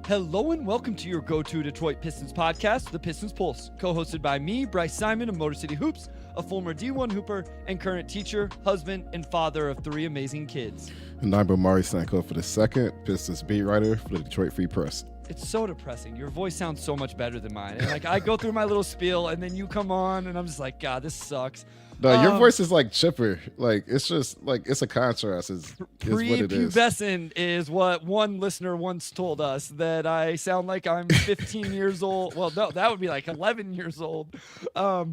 Hello and welcome to your go-to Detroit Pistons podcast, the Pistons Pulse, co-hosted by me, Bryce Simon of Motor City Hoops, a former D1 hooper and current teacher, husband, and father of 3 amazing kids. And I'm Omari Sankofa II, Pistons beat writer for the Detroit Free Press. It's so depressing. Your voice sounds so much better than mine. And I go through my little spiel, and then you come on, and I'm just like, God, this sucks. No, your voice is like chipper. Like it's just like it's a contrast. Is what it is. Prepubescent is what one listener once told us, that I sound like I'm 15 years old. Well, no, that would be like 11 years old. I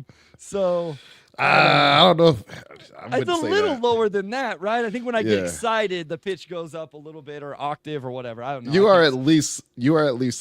don't know. It's a little lower than that, right? I think when I get excited, the pitch goes up a little bit, or octave, or whatever. I don't know. You are at least 17. You're at least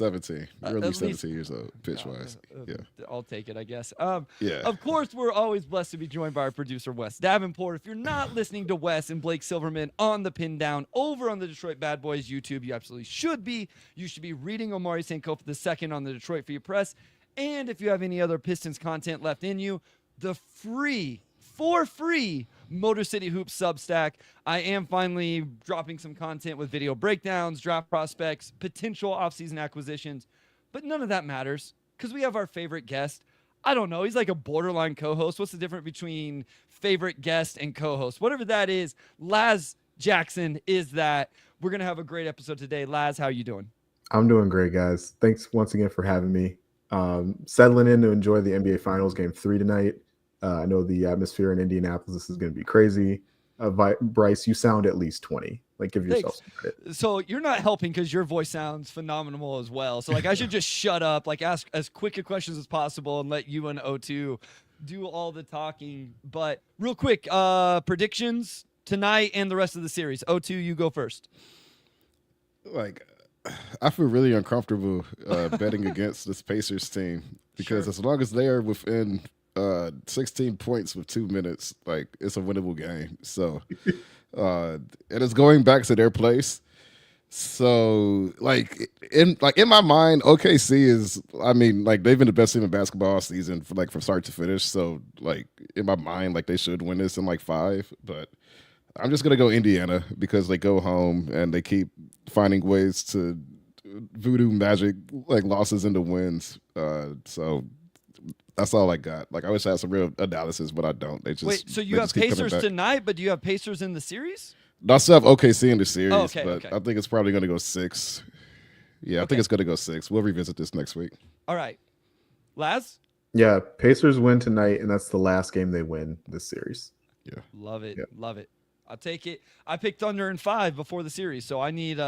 17 years old, pitch wise. Yeah, I'll take it, I guess. Yeah. Of course, we're always blessed to be joined by our producer Wes Davenport. If you're not listening to Wes and Blake Silverman on the Pin Down over on the Detroit Bad Boys YouTube, you absolutely should be. You should be reading Omari Sankofa II on the Detroit Free Press. And if you have any other Pistons content left in you, the for free Motor City Hoops Substack. I am finally dropping some content with video breakdowns, draft prospects, potential offseason acquisitions, but none of that matters because we have our favorite guest. I don't know. He's like a borderline co-host. What's the difference between favorite guest and co-host? Whatever that is, Laz Jackson is that. We're going to have a great episode today. Laz, how you doing? I'm doing great, guys. Thanks once again for having me. Settling in to enjoy the NBA Finals Game 3 tonight. I know the atmosphere in Indianapolis is going to be crazy. Bryce, you sound at least 20. Like, give yourself some credit. So you're not helping because your voice sounds phenomenal as well. So, like, I should just shut up, like, ask as quick a questions as possible and let you and O2 do all the talking. But real quick, predictions tonight and the rest of the series. O2, you go first. Like, I feel really uncomfortable betting against this Pacers team because as long as they are within 16 points with 2 minutes, like it's a winnable game. So and it's going back to their place. So like in my mind, OKC is, I mean, like they've been the best team in basketball all season from start to finish. So like in my mind, like they should win this in like 5. But I'm just gonna go Indiana because they go home and they keep finding ways to voodoo magic like losses into wins. So that's all I got. Like I wish I had some real analysis, but I don't. They just wait. So you have Pacers tonight, but do you have Pacers in the series? No, I still have OKC in the series, okay. I think it's probably going to go 6. Yeah, I think it's going to go 6. We'll revisit this next week. All right, Laz. Yeah, Pacers win tonight, and that's the last game they win this series. Yeah, love it. Yeah. Love it. I'll take it. I picked Thunder in 5 before the series, so I need 2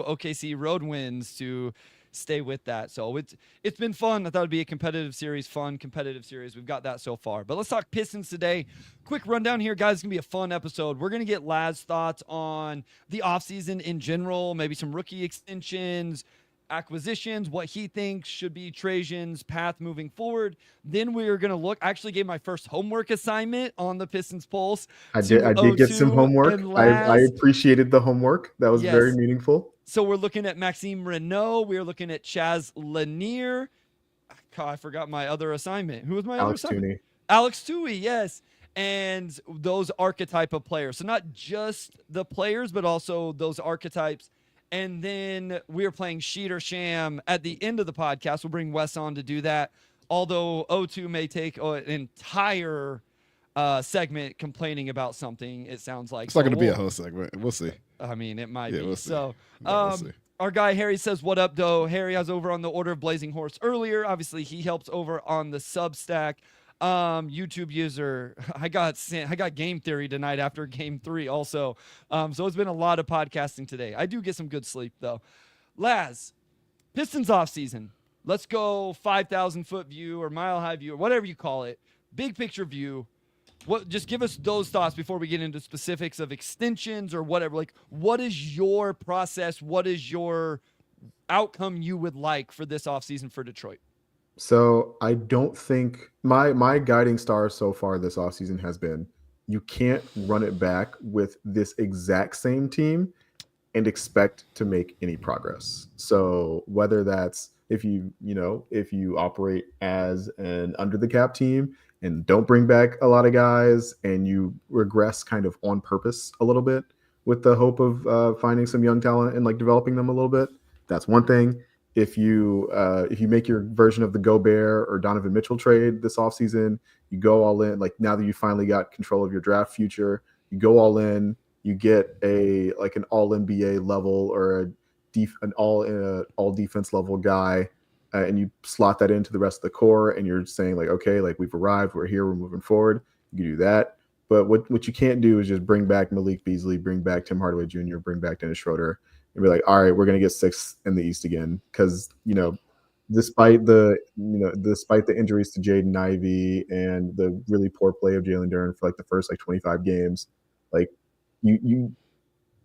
OKC road wins to stay with that. So it's been fun. I thought it'd be a competitive series, competitive series. We've got that so far. But let's talk Pistons today. Quick rundown here, guys. It's going to be a fun episode. We're going to get Laz's thoughts on the offseason in general, maybe some rookie extensions, acquisitions, what he thinks should be Trajan's path moving forward. Then we are going to look. I actually gave my first homework assignment on the Pistons Pulse. I did get some homework. I appreciated the homework. That was very meaningful. So we're looking at Maxime Raynaud. We're looking at Chaz Lanier. God, I forgot my other assignment. Who was my other assignment? Alex Toohey, yes. And those archetype of players. So not just the players, but also those archetypes. And then we're playing sheet or sham at the end of the podcast. We'll bring Wes on to do that. Although O2 may take an entire segment complaining about something, it sounds like. It's not going to be a whole segment. We'll see. I mean, it might be. We'll see. So, we'll see. Our guy Harry says, what up, though? Harry, I was over on the Order of Blazing Horse earlier. Obviously, he helps over on the Substack. YouTube user, I got game theory tonight after game 3 also. So it's been a lot of podcasting today. I do get some good sleep, though. Laz, Pistons offseason. Let's go 5,000-foot view or mile-high view or whatever you call it. Big picture view. Just give us those thoughts before we get into specifics of extensions or whatever. Like, what is your process? What is your outcome you would like for this offseason for Detroit? So I don't think my guiding star so far this offseason has been you can't run it back with this exact same team and expect to make any progress. So whether that's if you operate as an under the cap team and don't bring back a lot of guys and you regress kind of on purpose a little bit with the hope of finding some young talent and like developing them a little bit, that's one thing. if you make your version of the Gobert or Donovan Mitchell trade this offseason, you go all in. Like now that you finally got control of your draft future, you go all in. You get an all NBA level or an all defense level guy, and you slot that into the rest of the core, and you're saying like, okay, like we've arrived, we're here, we're moving forward. You can do that. But what you can't do is just bring back Malik Beasley, bring back Tim Hardaway Jr., bring back Dennis Schroeder, and be like, all right, we're gonna get 6th in the East again, because despite the injuries to Jaden Ivey and the really poor play of Jalen Duren for like the first 25 games, like you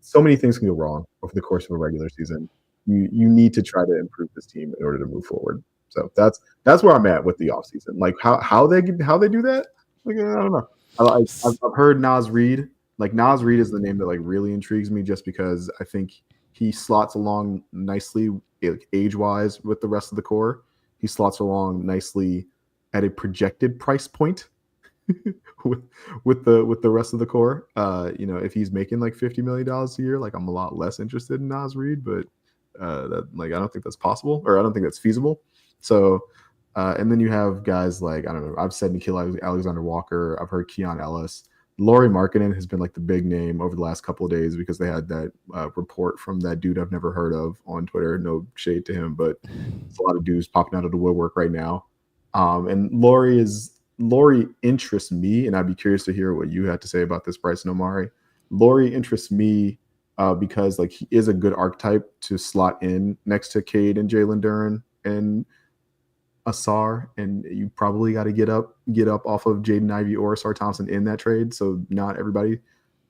so many things can go wrong over the course of a regular season. You need to try to improve this team in order to move forward. So that's where I'm at with the offseason. Like how they do that? Like I don't know. I've heard Naz Reid. Like Naz Reid is the name that like really intrigues me, just because I think he slots along nicely age-wise with the rest of the core. He slots along nicely at a projected price point with the rest of the core. If he's making like $50 million a year, like I'm a lot less interested in Naz Reid, but that I don't think that's possible, or I don't think that's feasible. So and then you have guys like, I don't know, I've said Nikhil Alexander Walker, I've heard Keon Ellis. Lauri Markkanen has been like the big name over the last couple of days, because they had that report from that dude I've never heard of on Twitter. No shade to him, but it's a lot of dudes popping out of the woodwork right now. And Lauri interests me, and I'd be curious to hear what you had to say about this, Bryce and Omari. Lauri interests me because like he is a good archetype to slot in next to Cade and Jalen Duren and Asar, and you probably got to get up off of Jaden Ivey or Asar Thompson in that trade. So not everybody,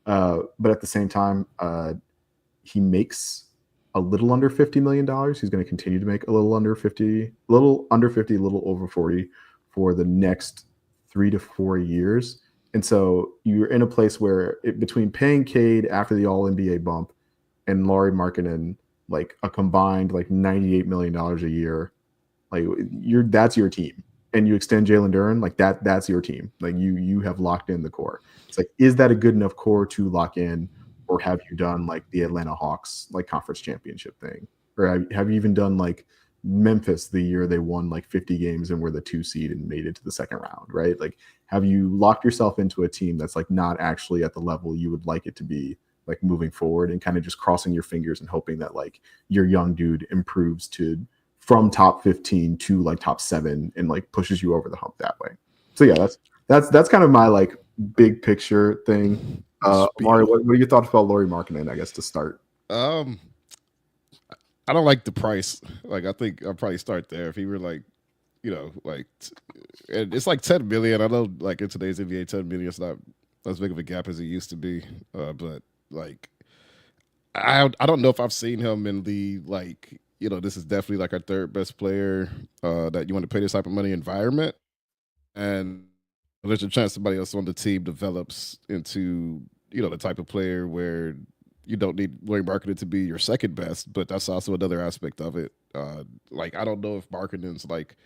but at the same time, he makes a little under $50 million. He's going to continue to make a little under 50, a little over 40 for the next 3 to 4 years. And so you're in a place where between paying Cade after the All NBA bump and Lauri Markkanen, like a combined like $98 million a year, like that's your team. And you extend Jalen Duren, like that's your team. Like you have locked in the core. It's like, is that a good enough core to lock in, or have you done like the Atlanta Hawks like conference championship thing, or have you even done like Memphis the year they won like 50 games and were the 2 seed and made it to the second round, right? Like, have you locked yourself into a team that's like not actually at the level you would like it to be, like moving forward, and kind of just crossing your fingers and hoping that like your young dude improves from top 15 to like top 7 and like pushes you over the hump that way. So yeah, that's kind of my like big picture thing. Omari, what are your thoughts about Lauri Markkanen, I guess, to start? I don't like the price. Like, I think I'll probably start there. If he were like, and it's like $10 million. I know, like in today's NBA, $10 million is not as big of a gap as it used to be. But like, I don't know if I've seen him in the like, this is definitely like our third best player that you want to pay this type of money environment, and there's a chance somebody else on the team develops into the type of player where you don't need Lauri Markkanen to be your second best, but that's also another aspect of it. Like, I don't know if Markkanen's like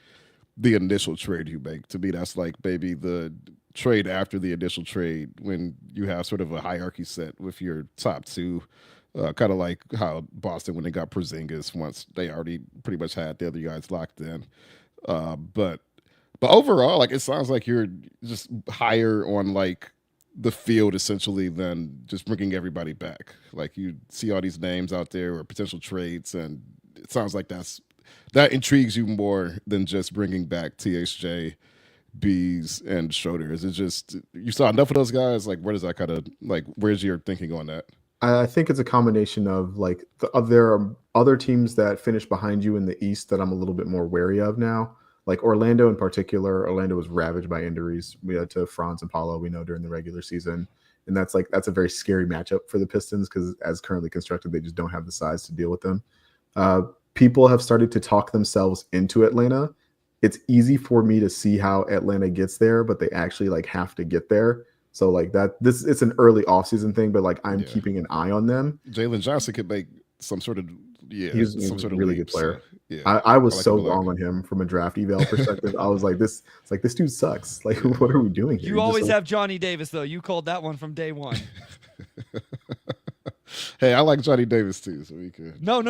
the initial trade you make. To me, that's like maybe the trade after the initial trade, when you have sort of a hierarchy set with your top two, kind of like how Boston, when they got Porzingis, once they already pretty much had the other guys locked in. But overall, like, it sounds like you're just higher on like the field essentially than just bringing everybody back. Like, you see all these names out there or potential trades, and it sounds like that intrigues you more than just bringing back THJ, Bees, and Schroeder. Is it just you saw enough of those guys? Like, where does that kind of like, where's your thinking on that? I think it's a combination of like there are other teams that finish behind you in the East that I'm a little bit more wary of now. Like Orlando in particular. Orlando was ravaged by injuries. We had to Franz and Paulo, we know, during the regular season. And that's a very scary matchup for the Pistons, because as currently constructed, they just don't have the size to deal with them. People have started to talk themselves into Atlanta. It's easy for me to see how Atlanta gets there, but they actually like have to get there. So like it's an early offseason thing, but like I'm keeping an eye on them. Jalen Johnson could make some sort of he's a really good player. So, I was so wrong on him from a draft eval perspective. I was like, this dude sucks. Like, what are we doing here? You always have Johnny Davis though. You called that one from day one. Hey, I like Johnny Davis too, so we could. No.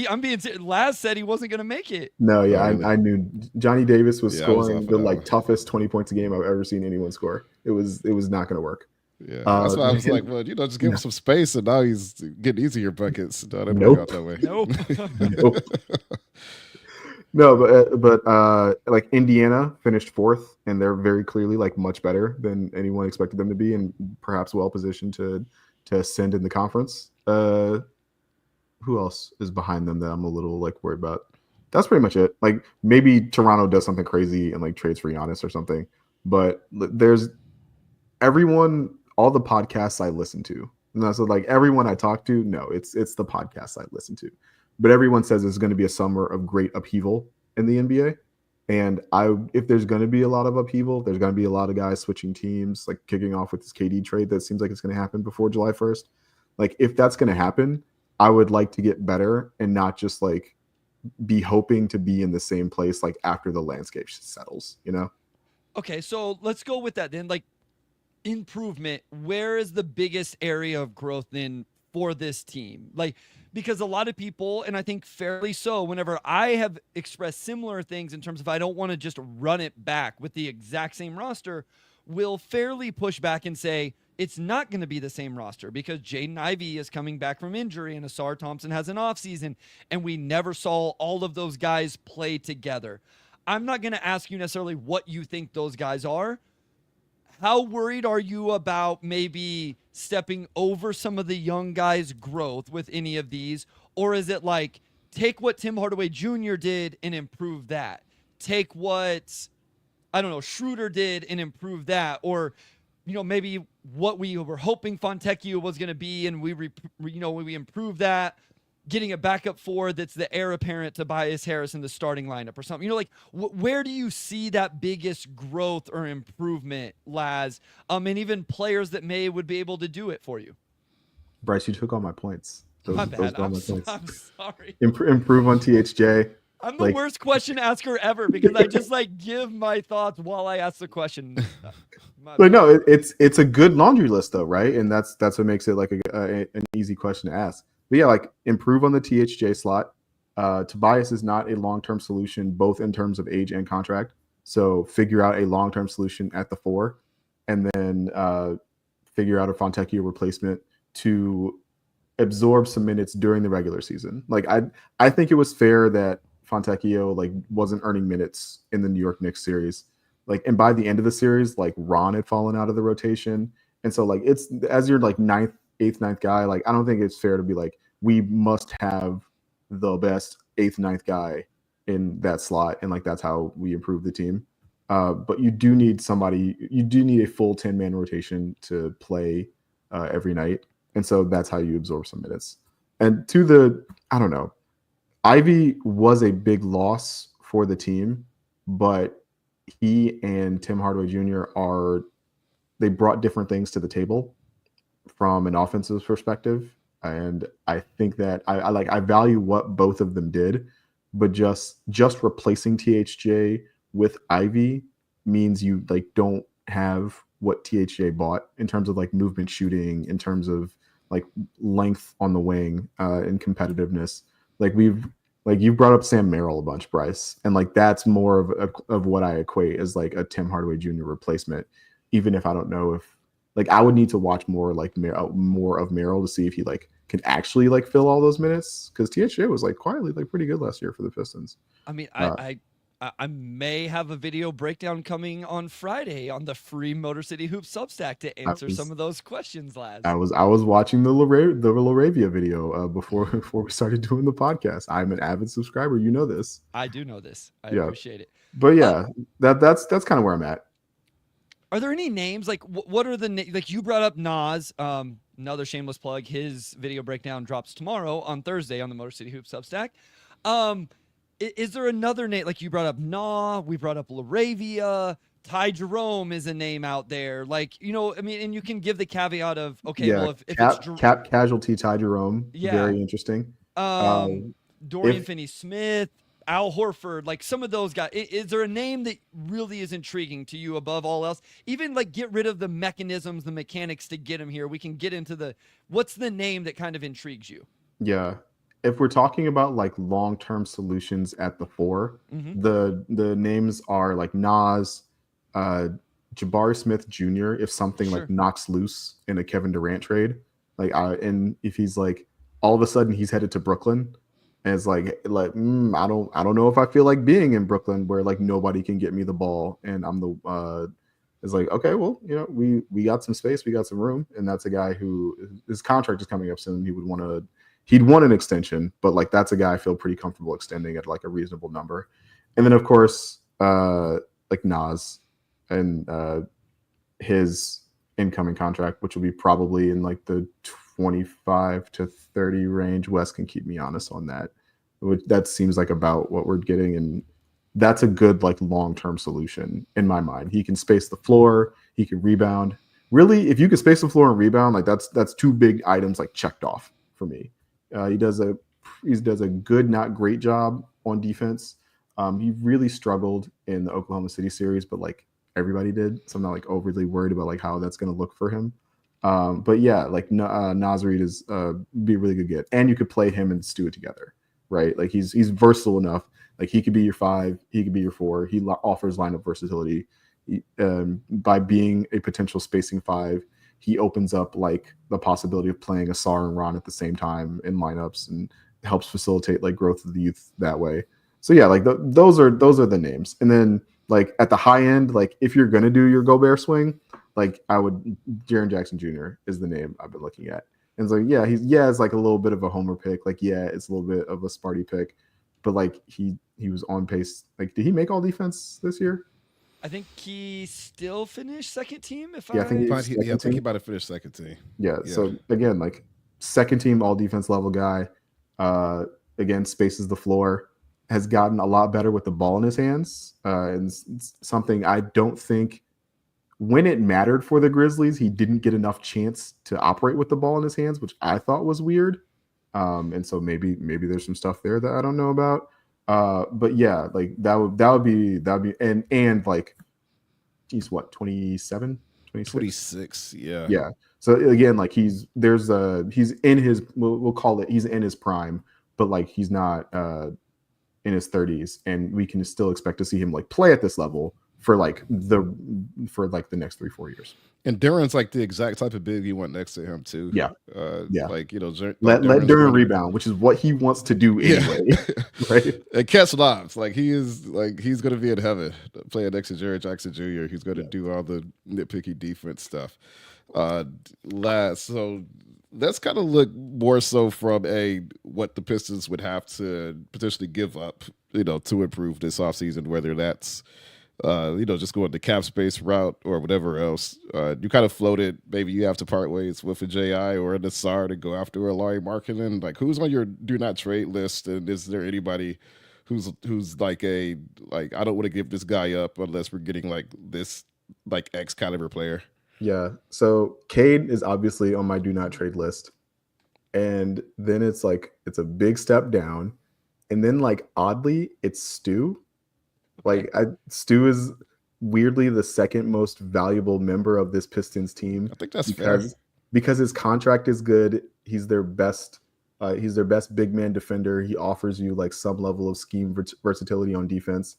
I'm being Laz said he wasn't gonna make it. No, yeah, Oh, really? I knew Johnny Davis was Yeah, I was scoring off the of that like one. toughest 20 points a game I've ever seen anyone score. It was not going to work. Yeah, that's why I was like, well, just give him some space, and now he's getting easier buckets. No, that didn't work out that way. Nope. Nope. No, but like Indiana finished fourth, and they're very clearly like much better than anyone expected them to be, and perhaps well positioned to ascend in the conference. Who else is behind them that I'm a little like worried about? That's pretty much it. Like maybe Toronto does something crazy and like trades for Giannis or something. But there's everyone, all the podcasts I listen to. And so like everyone I talk to, no, it's the podcasts I listen to. But everyone says it's going to be a summer of great upheaval in the NBA. And if there's going to be a lot of upheaval, there's going to be a lot of guys switching teams, like kicking off with this KD trade that seems like it's going to happen before July 1st. Like if that's going to happen, I would like to get better and not just like be hoping to be in the same place like after the landscape settles, you know? Okay, so let's go with that then. Like improvement, where is the biggest area of growth then for this team? Like, because a lot of people, and I think fairly so, whenever I have expressed similar things in terms of I don't want to just run it back with the exact same roster, will fairly push back and say it's not going to be the same roster because Jaden Ivey is coming back from injury and Asar Thompson has an offseason, and we never saw all of those guys play together. I'm not going to ask you necessarily what you think those guys are. How worried are you about maybe stepping over some of the young guys' growth with any of these? Or is it like, take what Tim Hardaway Jr. did and improve that? Take what, I don't know, Schroeder did and improve that? Or, you know, maybe what we were hoping Fontecchio was going to be and we improve that, getting a backup forward that's the heir apparent to Tobias Harris in the starting lineup or something. You know, like where do you see that biggest growth or improvement, Laz? And even players that would be able to do it for you. Bryce, you took all my points. My bad. I'm points. sorry. Improve on THJ. I'm the worst question asker ever because I just like give my thoughts while I ask the question. But no, it's a good laundry list though, right? And that's what makes it like an easy question to ask. But yeah, like improve on the THJ slot. Tobias is not a long-term solution, both in terms of age and contract. So figure out a long-term solution at the 4, and then figure out a Fontecchio replacement to absorb some minutes during the regular season. Like I think it was fair that Fontecchio like wasn't earning minutes in the New York Knicks series. Like, and by the end of the series, like Ron had fallen out of the rotation. And so like it's as your like 9th, 8th, 9th guy, like I don't think it's fair to be like, we must have the best 8th, 9th guy in that slot. And like that's how we improve the team. But you do need a full 10-man rotation to play every night. And so that's how you absorb some minutes. And I don't know, Ivy was a big loss for the team, but he and Tim Hardaway Jr. they brought different things to the table from an offensive perspective. And I think that I value what both of them did, but just replacing THJ with Ivy means you like don't have what THJ bought in terms of like movement shooting, in terms of like length on the wing, and competitiveness. Like you've brought up Sam Merrill a bunch, Bryce, and like that's more of what I equate as like a Tim Hardaway Jr. replacement. Even if I don't know if like I would need to watch more of Merrill to see if he like can actually like fill all those minutes, because THJ was like quietly like pretty good last year for the Pistons. I mean, I may have a video breakdown coming on Friday on the free Motor City Hoops Substack to answer some of those questions, Laz. I was watching the Laravia video before we started doing the podcast. I'm an avid subscriber. You know this. I do know this. I appreciate it. But yeah, that's kind of where I'm at. Are there any names like what are the like you brought up Nas? Another shameless plug. His video breakdown drops tomorrow on Thursday on the Motor City Hoops Substack. Is there another name like you brought up? We brought up Laravia. Ty Jerome is a name out there. Like, you know, I mean, and you can give the caveat of well, if it's cap casualty Ty Jerome, very interesting. Dorian Finney-Smith. Al Horford, like some of those guys. Is there a name that really is intriguing to you above all else? Even like get rid of the mechanisms, the mechanics to get him here. We can get into what's the name that kind of intrigues you? Yeah. If we're talking about like long-term solutions at the 4, the names are like Nas, Jabari Smith Jr. If something Sure. like knocks loose in a Kevin Durant trade, like and if he's like all of a sudden he's headed to Brooklyn, and it's like I don't know if I feel like being in Brooklyn where like nobody can get me the ball and I'm the it's like, okay, well, you know, we got some space, we got some room, and that's a guy who his contract is coming up soon. He'd want an extension, but like that's a guy I feel pretty comfortable extending at like a reasonable number. And then of course, like Nas and his incoming contract, which will be probably in like the 25 to 30 range. Wes can keep me honest on that. That seems like about what we're getting, and that's a good like long-term solution in my mind. He can space the floor, he can rebound. Really, if you can space the floor and rebound, like that's 2 big items like checked off for me. He does a good, not great job on defense. He really struggled in the Oklahoma City series, but like everybody did, so I'm not like overly worried about like how that's going to look for him. But yeah, like Naz Reid is be a really good get, and you could play him and Stu together, right? Like he's versatile enough. Like he could be your 5, he could be your 4. He offers lineup versatility. By being a potential spacing 5, he opens up like the possibility of playing Asar and Ron at the same time in lineups, and helps facilitate like growth of the youth that way. So yeah, like those are the names. And then like at the high end, like if you're gonna do your Gobert swing, like Jaren Jackson Jr. is the name I've been looking at. And it's like, yeah, it's like a little bit of a homer pick. Like, yeah, it's a little bit of a Sparty pick, but like he was on pace. Like, did he make all defense this year? I think he still finished second team. I think he might have finished second team. Yeah. So again, like second team all defense level guy. Again, spaces the floor, has gotten a lot better with the ball in his hands. And it's something I don't think when it mattered for the Grizzlies, he didn't get enough chance to operate with the ball in his hands, which I thought was weird. And so maybe there's some stuff there that I don't know about. But yeah, like that would be and like he's what, 27, 26, yeah. Yeah. So again, like he's in his, we'll call it, he's in his prime, but like he's not in his 30s, and we can still expect to see him like play at this level for the next 3-4 years. And Duran's like the exact type of big you want next to him too. Yeah. Like, you know, let Duran rebound, which is what he wants to do anyway. Yeah. Right. And catch lobs. Like he's gonna be in heaven playing next to Jaren Jackson Jr. He's gonna do all the nitpicky defense stuff. So let's kind of look more so from what the Pistons would have to potentially give up, you know, to improve this offseason, whether that's just going the cap space route or whatever else. You kind of floated, maybe you have to part ways with a JI or a Nassar to go after a Larry Markkinen. Like, who's on your do not trade list, and is there anybody who's like I don't want to give this guy up unless we're getting like this like X caliber player? Yeah. So Cade is obviously on my do not trade list, and then it's a big step down, and then like oddly it's Stu. Like Stu is weirdly the second most valuable member of this Pistons team. I think that's fair. Because his contract is good. He's their best big man defender. He offers you like some level of scheme versatility on defense.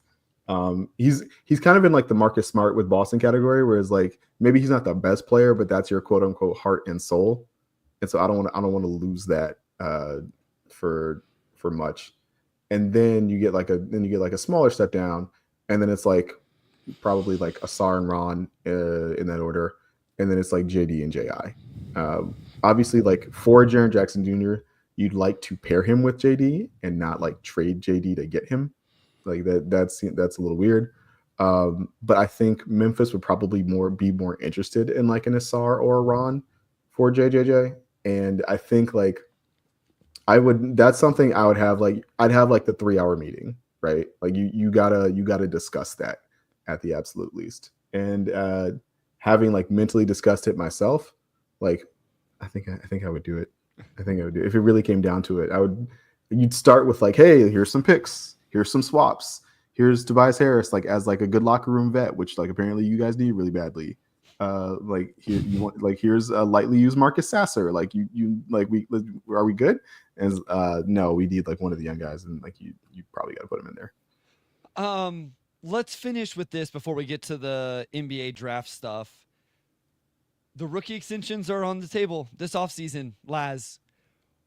He's kind of in like the Marcus Smart with Boston category, whereas like maybe he's not the best player, but that's your quote unquote heart and soul. And so I don't want to lose that for much. And then you get like a smaller step down, and then it's like probably like Asar and Ron in that order, and then it's like JD and JI. Obviously, like for Jaren Jackson Jr., you'd like to pair him with JD and not like trade JD to get him. Like that's a little weird. But I think Memphis would probably be more interested in like an Asar or a Ron for JJJ, and I think like. That's something I would have like, I'd have like the 3-hour meeting, right? Like you gotta discuss that at the absolute least. And having like mentally discussed it myself, like I think I would do it. I think I would do it. If it really came down to it, you'd start with like, hey, here's some picks. here's some swaps. Here's Tobias Harris, like as like a good locker room vet, which like apparently you guys need really badly. Like here you want like here's a lightly used Marcus Sasser. Like you like are we good? And no, we need like one of the young guys, and like you probably got to put him in there. Let's finish with this before we get to the NBA draft stuff. The rookie extensions are on the table this offseason. Laz,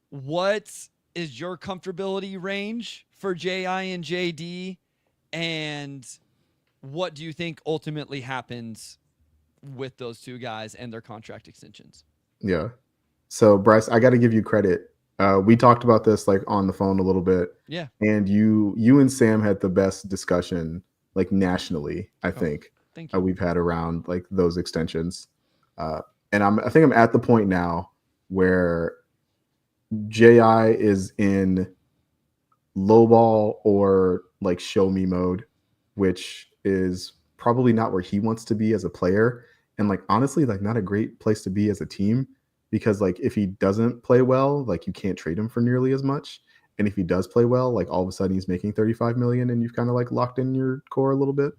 what is your comfortability range for J.I. and J.D.? And what do you think ultimately happens with those two guys and their contract extensions? Yeah. So Bryce, I got to give you credit. We talked about this like on the phone a little bit. Yeah. And you and Sam had the best discussion like nationally, I think. Thank you. We've had around like those extensions. And I think I'm at the point now where J.I. is in lowball or like show me mode, which is probably not where he wants to be as a player. And like, honestly, like not a great place to be as a team, because like if he doesn't play well, like you can't trade him for nearly as much. And if he does play well, like all of a sudden he's making 35 million and you've kind of like locked in your core a little bit.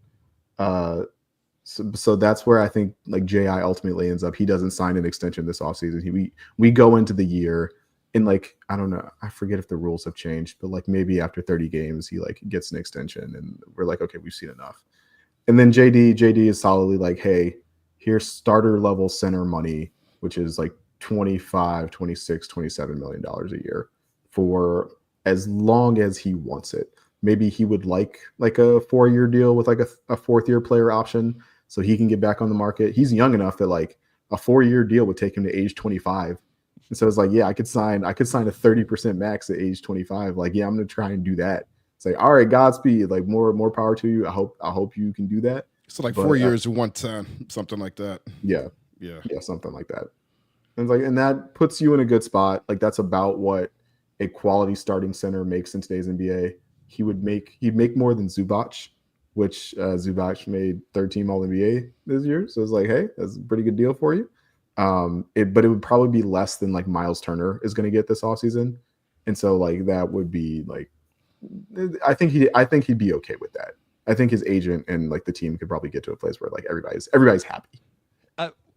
So that's where I think like J.I. ultimately ends up. He doesn't sign an extension this offseason. We go into the year and like, I don't know, I forget if the rules have changed, but like maybe after 30 games, he like gets an extension and we're like, okay, we've seen enough. And then JD is solidly like, hey, here's starter level center money, which is like 25, 26, $27 million a year for as long as he wants it. Maybe he would like a 4-year deal with like a 4th-year player option so he can get back on the market. He's young enough that like a 4-year deal would take him to age 25. And so it's like, yeah, I could sign a 30% max at age 25. Like, yeah, I'm going to try and do that. It's like, all right, Godspeed, like more power to you. I hope you can do that. So like 4 years, 110, something like that. Yeah, something like that. And like, and that puts you in a good spot. Like that's about what a quality starting center makes in today's NBA. He'd make more than Zubac, which Zubac made 3rd-team All-NBA this year. So it's like, hey, that's a pretty good deal for you. But it would probably be less than like Miles Turner is going to get this offseason. And so like that would be like, I think he'd be okay with that. I think his agent and like the team could probably get to a place where like everybody's happy.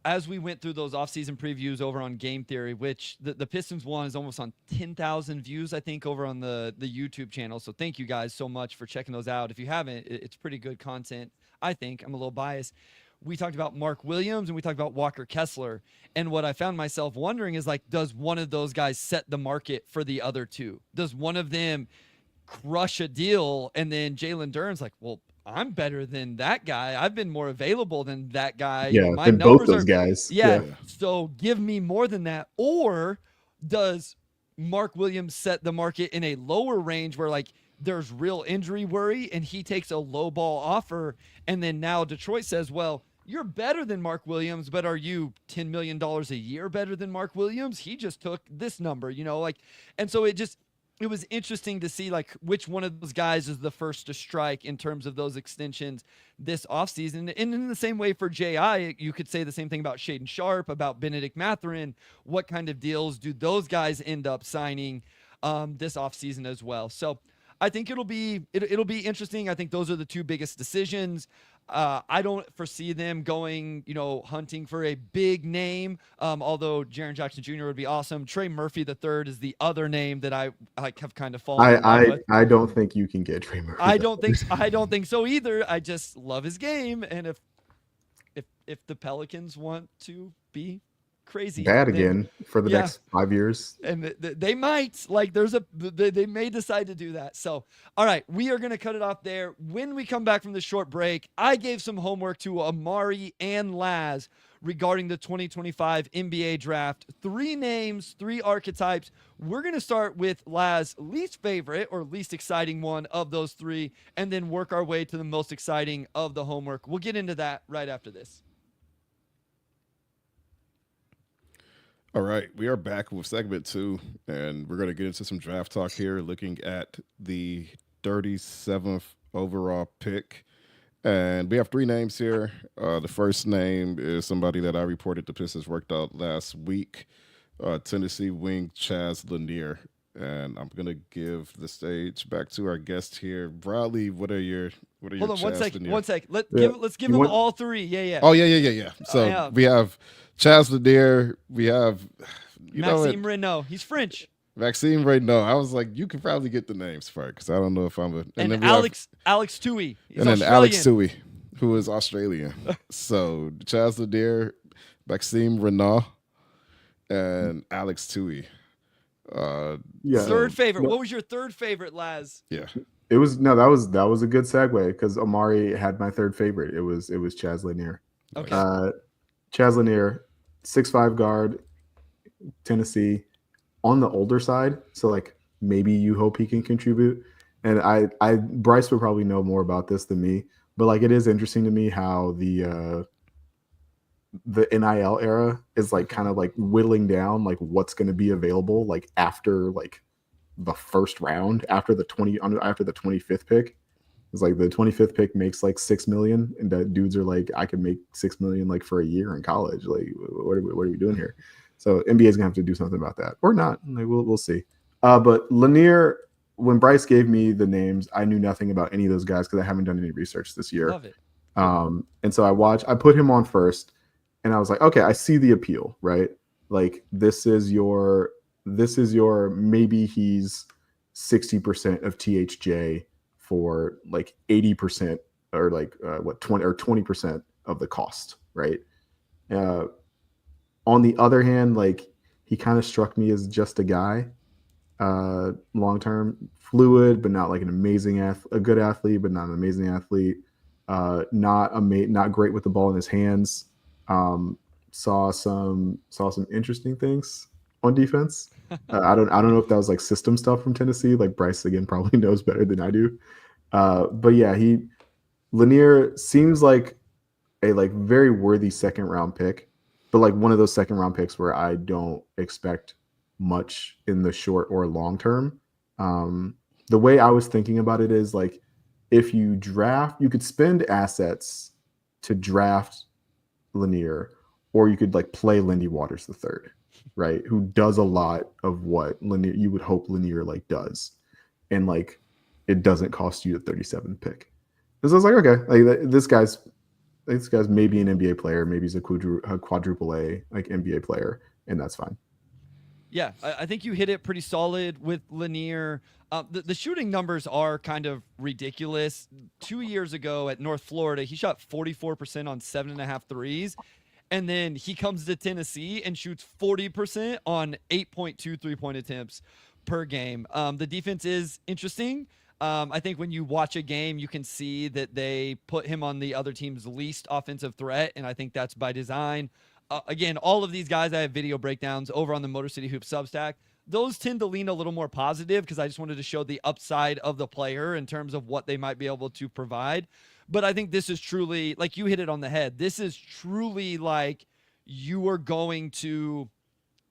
As we went through those offseason previews over on Game Theory, which the Pistons one is almost on 10,000 views, I think, over on the YouTube channel. So thank you guys so much for checking those out. If you haven't, it's pretty good content, I think. I'm a little biased. We talked about Mark Williams and we talked about Walker Kessler. And what I found myself wondering is like, does one of those guys set the market for the other two? Does one of them crush a deal and then Jalen Duren's like, well, I'm better than that guy. I've been more available than that guy. Yeah, my than numbers both those are, guys. Yeah, so give me more than that. Or does Mark Williams set the market in a lower range where like there's real injury worry and he takes a low ball offer, and then now Detroit says, well, you're better than Mark Williams, but are you $10 million a year better than Mark Williams? He just took this number, like, and so it was interesting to see like which one of those guys is the first to strike in terms of those extensions this offseason. And in the same way for J.I., you could say the same thing about Shaedon Sharpe, about Benedict Mathurin. What kind of deals do those guys end up signing this offseason as well? So I think it'll be interesting. I think those are the two biggest decisions. I don't foresee them going, hunting for a big name. Although Jaren Jackson Jr. would be awesome. Trey Murphy III is the other name that I have kind of fallen in love with. I don't think you can get Trey Murphy. I don't think so either. I just love his game, and if the Pelicans want to be crazy bad again for the next 5 years, and they might, like, they may decide to do that. So all right, we are going to cut it off there. When we come back from the short break, I gave some homework to Omari and Laz regarding the 2025 NBA draft. 3 names, 3 archetypes. We're going to start with Laz's least favorite or least exciting one of those 3, and then work our way to the most exciting of the homework. We'll get into that right after this. All right, we are back with segment 2, and we're going to get into some draft talk here, looking at the 37th overall pick. And we have 3 names here. The first name is somebody that I reported the Pistons worked out last week, Tennessee wing Chaz Lanier. and I'm gonna give the stage back to our guest here. Bradley, what are your Hold on one Chaz second. Lanier? One sec. Let's Yeah. give You them want- all three. Yeah. Oh yeah. So yeah. we have Chaz Lanier. We have Maxime Raynaud. He's French. Maxime Raynaud. I was like, you can probably get the names first because I don't know if I'm a. And then we Alex Toohey. He's and then Australian. Alex Toohey, who is Australian. So Chaz Lanier, Maxime Raynaud, and Alex Toohey. Yeah. Third favorite. No. What was your third favorite, Laz? Yeah. It was no, that was a good segue because Omari had my third favorite. It was Chaz Lanier. Okay. Chaz Lanier, 6'5" guard, Tennessee, on the older side. So like maybe you hope he can contribute. And I Bryce would probably know more about this than me, but like it is interesting to me how the NIL era is like kind of like whittling down like what's going to be available like after like the first round after the 25th pick. It's like the 25th pick makes like 6 million, and the dudes are like, I could make 6 million like for a year in college. Like, what are we doing here? So NBA is gonna have to do something about that, or not. Like, we'll see. But Lanier, when Bryce gave me the names, I knew nothing about any of those guys because I haven't done any research this year. Love it. And so I put him on first, and I was like, okay, I see the appeal, right? Like this is your maybe he's 60% of THJ for like 80% or like 20% of the cost, right? On the other hand, like he kind of struck me as just a guy, long term, fluid, but not like an amazing a good athlete, but not an amazing athlete. Not great with the ball in his hands. Saw some interesting things on defense. I don't know if that was like system stuff from Tennessee. Like Bryce again probably knows better than I do. But yeah, Lanier seems like a like very worthy second round pick, but like one of those second round picks where I don't expect much in the short or long term. The way I was thinking about it is like if you draft, you could spend assets to draft Lanier, or you could like play Lindy Waters the third, right? Who does a lot of what Lanier you would hope Lanier like does, and like it doesn't cost you the 37th pick. Because I was like, okay, like this guy's maybe an NBA player, maybe he's a quadruple A like NBA player, and that's fine. Yeah, I think you hit it pretty solid with Lanier. The shooting numbers are kind of ridiculous. 2 years ago at North Florida, he shot 44% on 7.5 threes. And then he comes to Tennessee and shoots 40% on 8.2 3-point attempts per game. The defense is interesting. I think when you watch a game, you can see that they put him on the other team's least offensive threat, and I think that's by design. Again, all of these guys, I have video breakdowns over on the Motor City Hoops Substack. Those tend to lean a little more positive because I just wanted to show the upside of the player in terms of what they might be able to provide. But I think this is truly, like you hit it on the head, this is truly like you are going to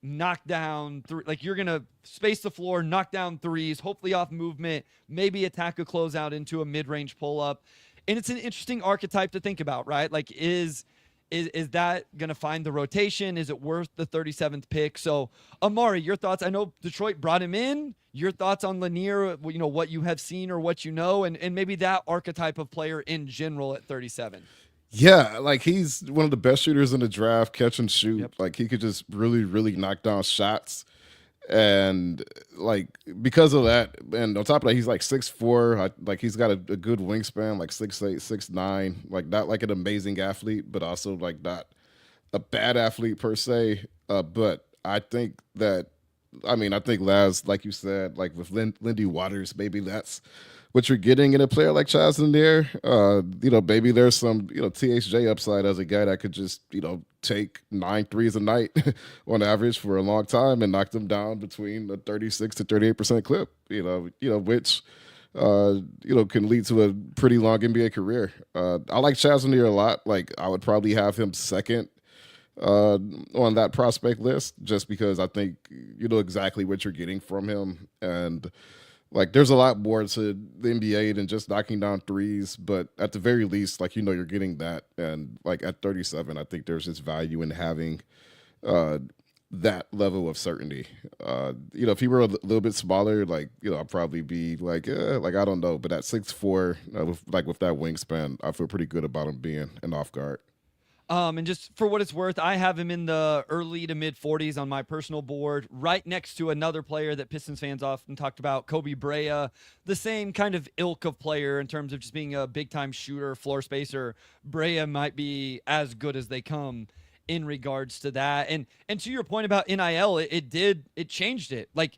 knock down like you're gonna space the floor, knock down threes, hopefully off movement, maybe attack a closeout into a mid-range pull-up. And it's an interesting archetype to think about, right? Like is that gonna find the rotation? Is it worth the 37th pick? So Omari, your thoughts? I know Detroit brought him in. Your thoughts on Lanier, you know, what you have seen or what you know, and maybe that archetype of player in general at 37. Yeah, like he's one of the best shooters in the draft, catch and shoot. Yep. Like he could just really, really knock down shots. And like because of that, and on top of that, he's like 6'4". Like he's got a good wingspan, like 6'8", 6'9", like not like an amazing athlete, but also like not a bad athlete per se. But I think Laz, like you said, like with Lindy Waters, maybe that's what you're getting in a player like Chaz Lanier. Maybe there's some, THJ upside as a guy that could just, take 9 threes a night on average for a long time and knock them down between a 36 to 38% clip, which, can lead to a pretty long NBA career. I like Chaz Lanier a lot. Like I would probably have him second on that prospect list just because I think you know exactly what you're getting from him. And like there's a lot more to the NBA than just knocking down threes, but at the very least, like, you're getting that. And like at 37, I think there's this value in having that level of certainty. If he were a little bit smaller, like, I'd probably be like I don't know. But at 6'4", with that wingspan, I feel pretty good about him being an off guard. And just for what it's worth, I have him in the early to mid 40s on my personal board, right next to another player that Pistons fans often talked about, Kobe Brea, the same kind of ilk of player in terms of just being a big time shooter, floor spacer. Brea might be as good as they come in regards to that. And to your point about NIL, it changed it. Like,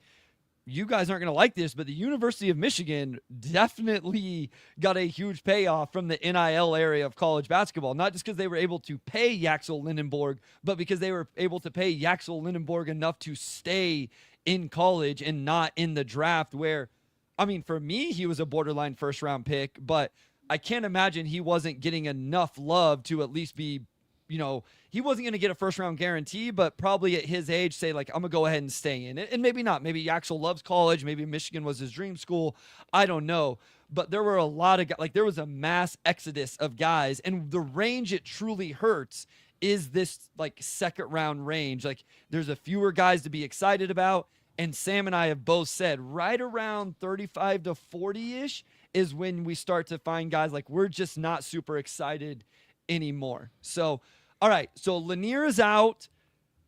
you guys aren't going to like this, but the University of Michigan definitely got a huge payoff from the NIL area of college basketball. Not just because they were able to pay Yaxel Lindenborg, but because they were able to pay Yaxel Lindenborg enough to stay in college and not in the draft where, I mean, for me, he was a borderline first round pick, but I can't imagine he wasn't getting enough love to at least be, he wasn't going to get a first round guarantee, but probably at his age, say, like, I'm going to go ahead and stay in it. And maybe not. Maybe Yaxel loves college. Maybe Michigan was his dream school. I don't know. But there were a lot of guys, like, there was a mass exodus of guys. And the range it truly hurts is this, like, second round range. Like, there's a fewer guys to be excited about. And Sam and I have both said right around 35 to 40 ish is when we start to find guys like we're just not super excited anymore. So, all right, so Lanier is out.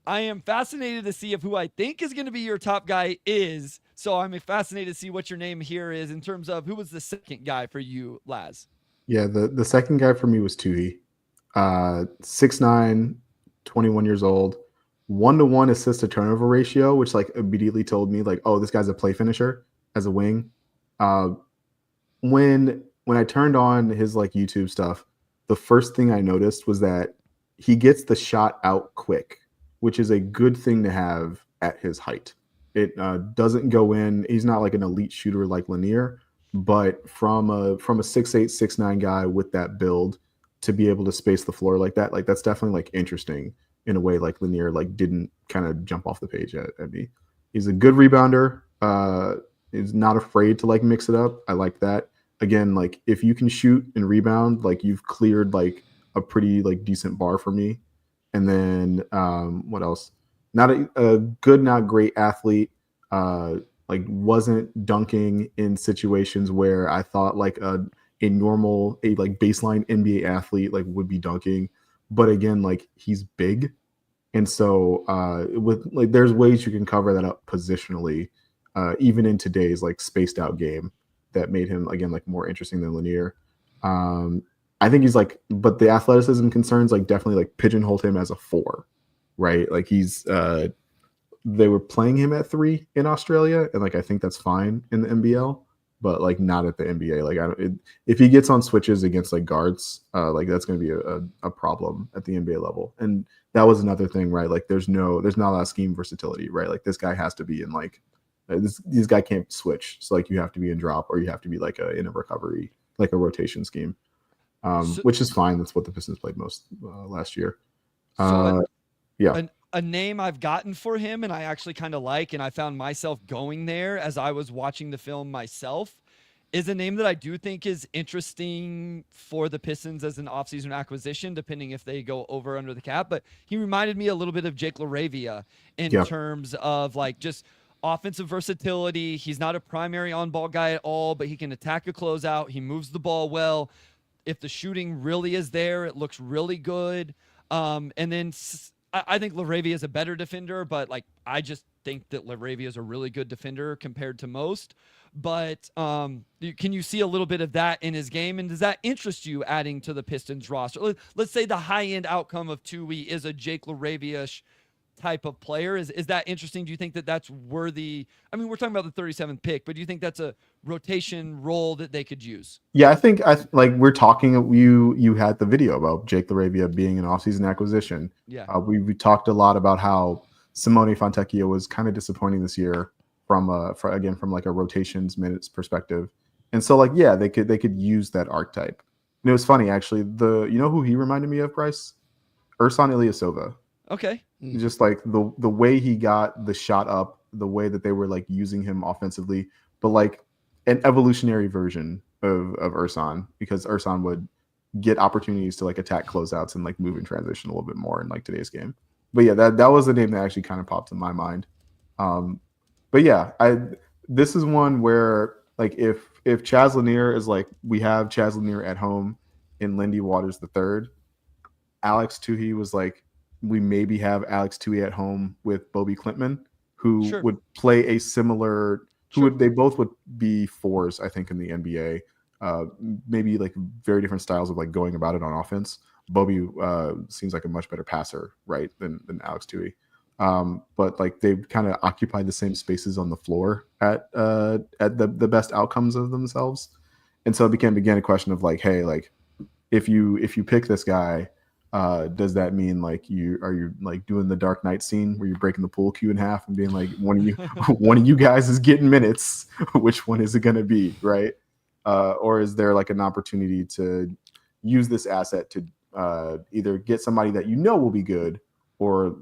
I am fascinated to see if who I think is going to be your top guy is. So I'm fascinated to see what your name here is in terms of who was the second guy for you, Laz. Yeah, the second guy for me was Toohey. 6'9", 21 years old, 1-to-1 assist to turnover ratio, which like immediately told me like, oh, this guy's a play finisher as a wing. When I turned on his like YouTube stuff, the first thing I noticed was that he gets the shot out quick, which is a good thing to have at his height. It doesn't go in. He's not like an elite shooter like Lanier, but from a 6'8", 6'9" guy with that build to be able to space the floor like that, like that's definitely like interesting in a way like Lanier like didn't kind of jump off the page at me. He's a good rebounder. He's not afraid to like mix it up. I like that. Again, like if you can shoot and rebound, like you've cleared like a pretty like decent bar for me. And then what else? Not a good, not great athlete. Like wasn't dunking in situations where I thought like a like baseline NBA athlete like would be dunking. But again, like he's big. And so with like there's ways you can cover that up positionally, even in today's like spaced out game that made him again like more interesting than Lanier. I think he's like, but the athleticism concerns like definitely like pigeonholed him as a 4, right? Like he's they were playing him at 3 in Australia, and like I think that's fine in the NBL, but like not at the NBA. Like if he gets on switches against like guards, like that's going to be a problem at the NBA level. And that was another thing, right? Like there's not a lot of scheme versatility, right? Like this guy has to be in like this guy can't switch, so like you have to be in drop or you have to be like in a recovery, like a rotation scheme. Which is fine. That's what the Pistons played most last year. Yeah. A name I've gotten for him and I actually kind of like, and I found myself going there as I was watching the film myself, is a name that I do think is interesting for the Pistons as an offseason acquisition, depending if they go over under the cap. But he reminded me a little bit of Jake LaRavia in terms of like just offensive versatility. He's not a primary on-ball guy at all, but he can attack a closeout. He moves the ball well. If the shooting really is there, it looks really good. And then I think LaRavia is a better defender, but like I just think that LaRavia is a really good defender compared to most. But can you see a little bit of that in his game? And does that interest you adding to the Pistons roster? Let's say the high-end outcome of Toohey is a Jake LaRavia type of player. Is that interesting? Do you think that that's worthy? I mean, we're talking about the 37th pick, but do you think that's a rotation role that they could use? Yeah, I think like we're talking. You had the video about Jake LaRavia being an offseason acquisition. Yeah, we talked a lot about how Simone Fontecchio was kind of disappointing this year from like a rotations minutes perspective, and so like yeah, they could use that archetype. And it was funny actually. You know who he reminded me of, Bryce? Ersan Ilyasova. Okay. Just like the way he got the shot up, the way that they were like using him offensively, but like an evolutionary version of Ersan, because Ersan would get opportunities to like attack closeouts and like move in transition a little bit more in like today's game. but yeah, that was the name that actually kind of popped in my mind. But yeah, this is one where like if Chaz Lanier is like we have Chaz Lanier at home in Lindy Waters the third, Alex Toohey was like we maybe have Alex Toohey at home with Bobby Klintman, who Sure. would play a similar. Sure. They both would be fours, I think, in the NBA. Maybe like very different styles of like going about it on offense. Bobby seems like a much better passer, right, than Alex Toohey. But like they kind of occupy the same spaces on the floor at the best outcomes of themselves, and so it became again a question of like, hey, like if you pick this guy, does that mean like you like doing the Dark Knight scene where you're breaking the pool cue in half and being like one of you guys is getting minutes, which one is it going to be, right? Or is there like an opportunity to use this asset to either get somebody that you know will be good, or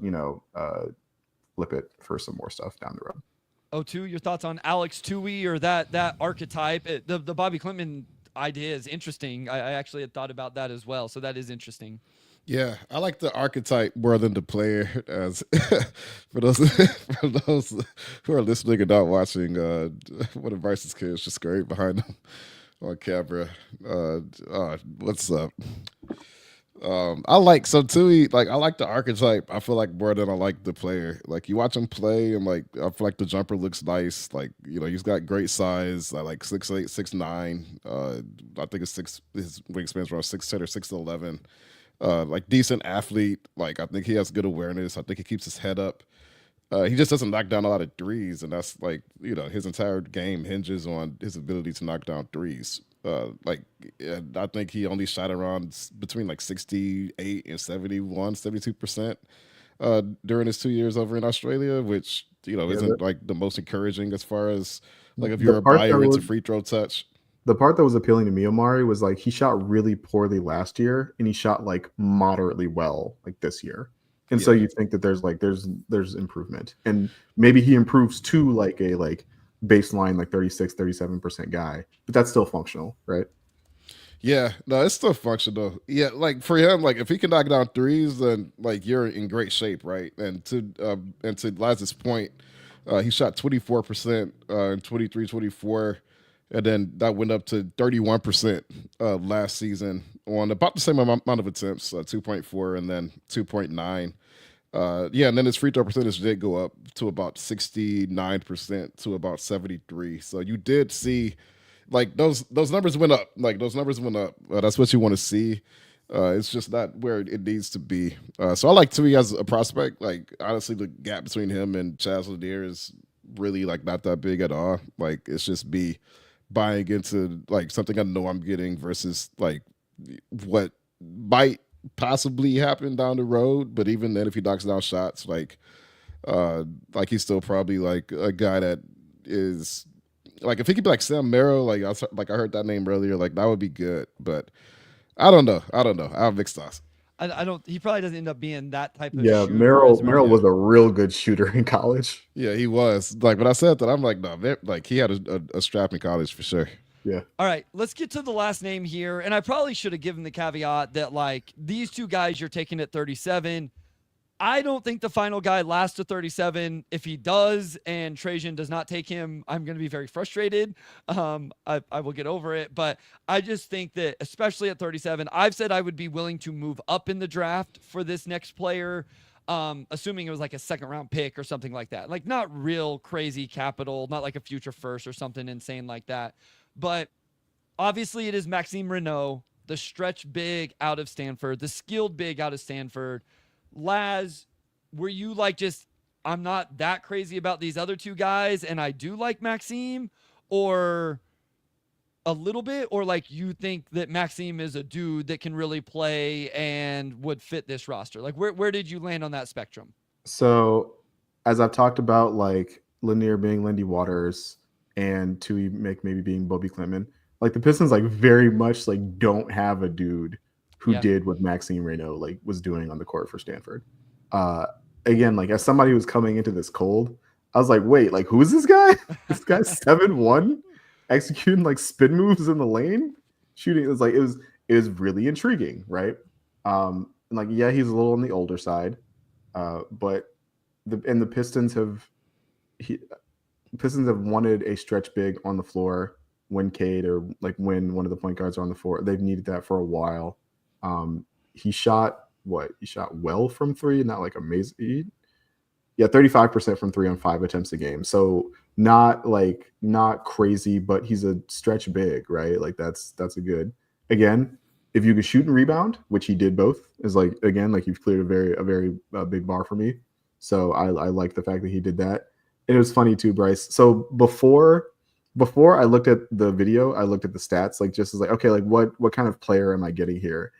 flip it for some more stuff down the road? O2, your thoughts on Alex Toohey or that archetype? The Bobby Klintman idea is interesting. I actually had thought about that as well, so that is interesting. Yeah, I like the archetype more than the player. As for those who are listening and not watching, one of Bryce's kids just scurried behind him on camera. What's up? I like Toohey. Like I like the archetype. I feel like more than I like the player. Like you watch him play, and like I feel like the jumper looks nice. Like he's got great size. I like 6'8", 6'9". I think his wingspan's around 6'10" or 6'11". Like decent athlete. Like I think he has good awareness. I think he keeps his head up. He just doesn't knock down a lot of threes, and that's like his entire game hinges on his ability to knock down threes. I think he only shot around between like 68 and 72% during his 2 years over in Australia, which isn't like the most encouraging as far as like if you're a buyer into free throw touch. The part that was appealing to me, Omari, was like he shot really poorly last year, and he shot like moderately well like this year. And so you think that there's improvement, and maybe he improves to like a baseline like 36, 37% guy, but that's still functional, right? Yeah, no, it's still functional. Yeah, like for him, like if he can knock down threes, then like you're in great shape, right? And to Laz's point, he shot 24% in 23, 24. And then that went up to 31% last season on about the same amount of attempts, 2.4 and then 2.9. And then his free throw percentage did go up to about 69% to about 73. So you did see, like those numbers went up. Like those numbers went up. That's what you want to see. It's just not where it needs to be. So I like Toohey as a prospect. Like honestly, the gap between him and Chaz Lanier is really like not that big at all. Like it's just buying into like something I know I'm getting versus like what might possibly happen down the road. But even then, if he knocks down shots, like he's still probably like a guy that is like if he could be like Sam Merrill, like I heard that name earlier, like that would be good. But I don't know. I have mixed thoughts. I don't. He probably doesn't end up being that type of. Yeah, shooter Merrill was a real good shooter in college. Yeah, he was. Like when I said that, I'm like, no, like he had a strap in college for sure. Yeah. All right, let's get to the last name here, and I probably should have given the caveat that like these two guys you're taking at 37. I don't think the final guy lasts to 37. If he does and Trajan does not take him, I'm going to be very frustrated. I will get over it. But I just think that, especially at 37, I've said I would be willing to move up in the draft for this next player, assuming it was like a second round pick or something like that. Like not real crazy capital, not like a future first or something insane like that. But obviously it is Maxime Raynaud, the stretch big out of Stanford, the skilled big out of Stanford. Laz, were you like just, I'm not that crazy about these other two guys and I do like Maxime, or a little bit, or like you think that Maxime is a dude that can really play and would fit this roster? Like where did you land on that spectrum? So as I've talked about, like Lanier being Lindy Waters and Toohey maybe being Bobby Klintman, like the Pistons like very much like don't have a dude who did what Maxime Raynaud like was doing on the court for Stanford. Again, like as somebody who's coming into this cold, I was like, wait, like who is this guy? This guy's 7'1", executing like spin moves in the lane, shooting. It was really intriguing, right? And like, yeah, he's a little on the older side, But the Pistons have wanted a stretch big on the floor when Cade or like when one of the point guards are on the floor. They've needed that for a while. He shot well from three, not like amazing. Yeah, 35% from three on 5 attempts a game. So not crazy, but he's a stretch big, right? Like that's a good. Again, if you could shoot and rebound, which he did both, is like again like you've cleared a very big bar for me. So I like the fact that he did that. And it was funny too, Bryce. So before I looked at the video, I looked at the stats, like just as like, okay, like what kind of player am I getting here?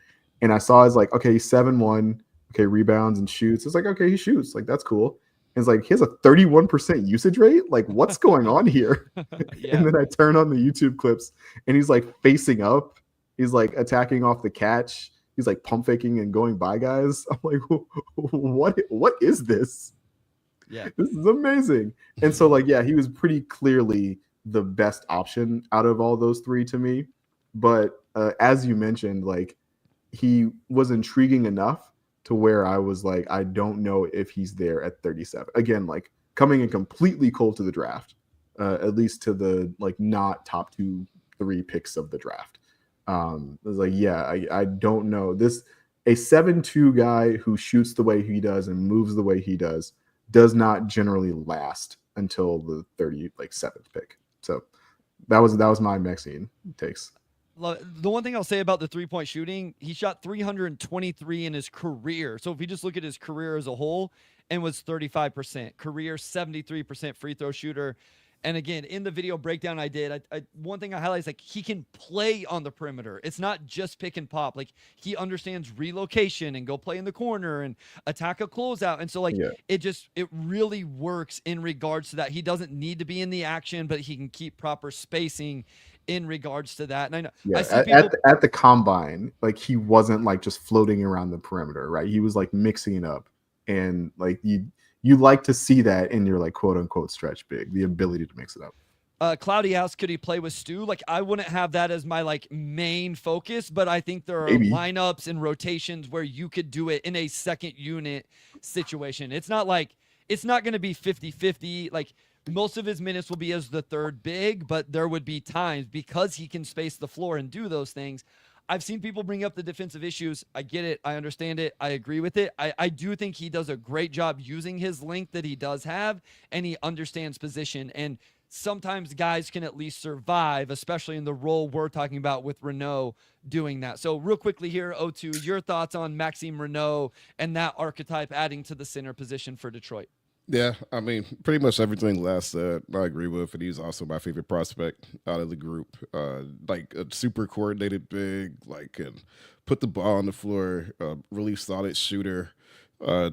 And I saw it's like, okay, he's 7-1, okay, rebounds and shoots. It's like, okay, he shoots, like that's cool. And it's like he has a 31% usage rate. Like, what's going on here? Yeah. And then I turn on the YouTube clips, and he's like facing up. He's like attacking off the catch. He's like pump faking and going by guys. I'm like, what is this? Yeah, this is amazing. And so like, yeah, he was pretty clearly the best option out of all those three to me. But as you mentioned, like he was intriguing enough to where I was like, I don't know if he's there at 37. Again, like coming in completely cold to the draft, at least to the like not top 2-3 picks of the draft. I was like, yeah, I don't know. A 7-2 guy who shoots the way he does and moves the way he does not generally last until the 37th pick. So that was my Maxine takes. The one thing I'll say about the 3-point shooting, he shot 323 in his career. So if you just look at his career as a whole, and was 35%, career 73% free throw shooter. And again, in the video breakdown I did, one thing I highlight is like he can play on the perimeter. It's not just pick and pop. Like he understands relocation and go play in the corner and attack a closeout. And so like it really works in regards to that. He doesn't need to be in the action, but he can keep proper spacing in regards to that. And I know I see people at the combine, like he wasn't like just floating around the perimeter, right? He was like mixing it up, and like you like to see that in your like quote unquote stretch big, the ability to mix it up. Cloudy asked, could he play with Stu? Like I wouldn't have that as my like main focus, but I think there are lineups and rotations where you could do it in a second unit situation. It's not going to be 50-50. Like most of his minutes will be as the third big, but there would be times because he can space the floor and do those things. I've seen people bring up the defensive issues. I get it. I understand it. I agree with it. I do think he does a great job using his length that he does have, and he understands position. And sometimes guys can at least survive, especially in the role we're talking about with Raynaud doing that. So real quickly here, O2, your thoughts on Maxime Raynaud and that archetype adding to the center position for Detroit? Yeah, I mean, pretty much everything Les said, I agree with, and he's also my favorite prospect out of the group. Like a super coordinated big, like can put the ball on the floor, really solid shooter.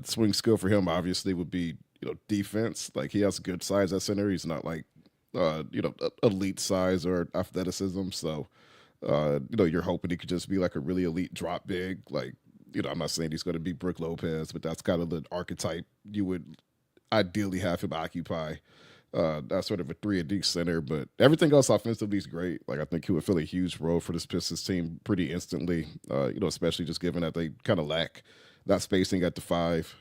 Swing skill for him obviously would be defense. Like he has good size at center. He's not like elite size or athleticism. So you're hoping he could just be like a really elite drop big. Like I'm not saying he's going to be Brook Lopez, but that's kind of the archetype you would ideally have him occupy. That's sort of a 3-and-D center, but everything else offensively is great. Like I think he would fill a huge role for this Pistons team pretty instantly. Especially just given that they kind of lack that spacing at the 5.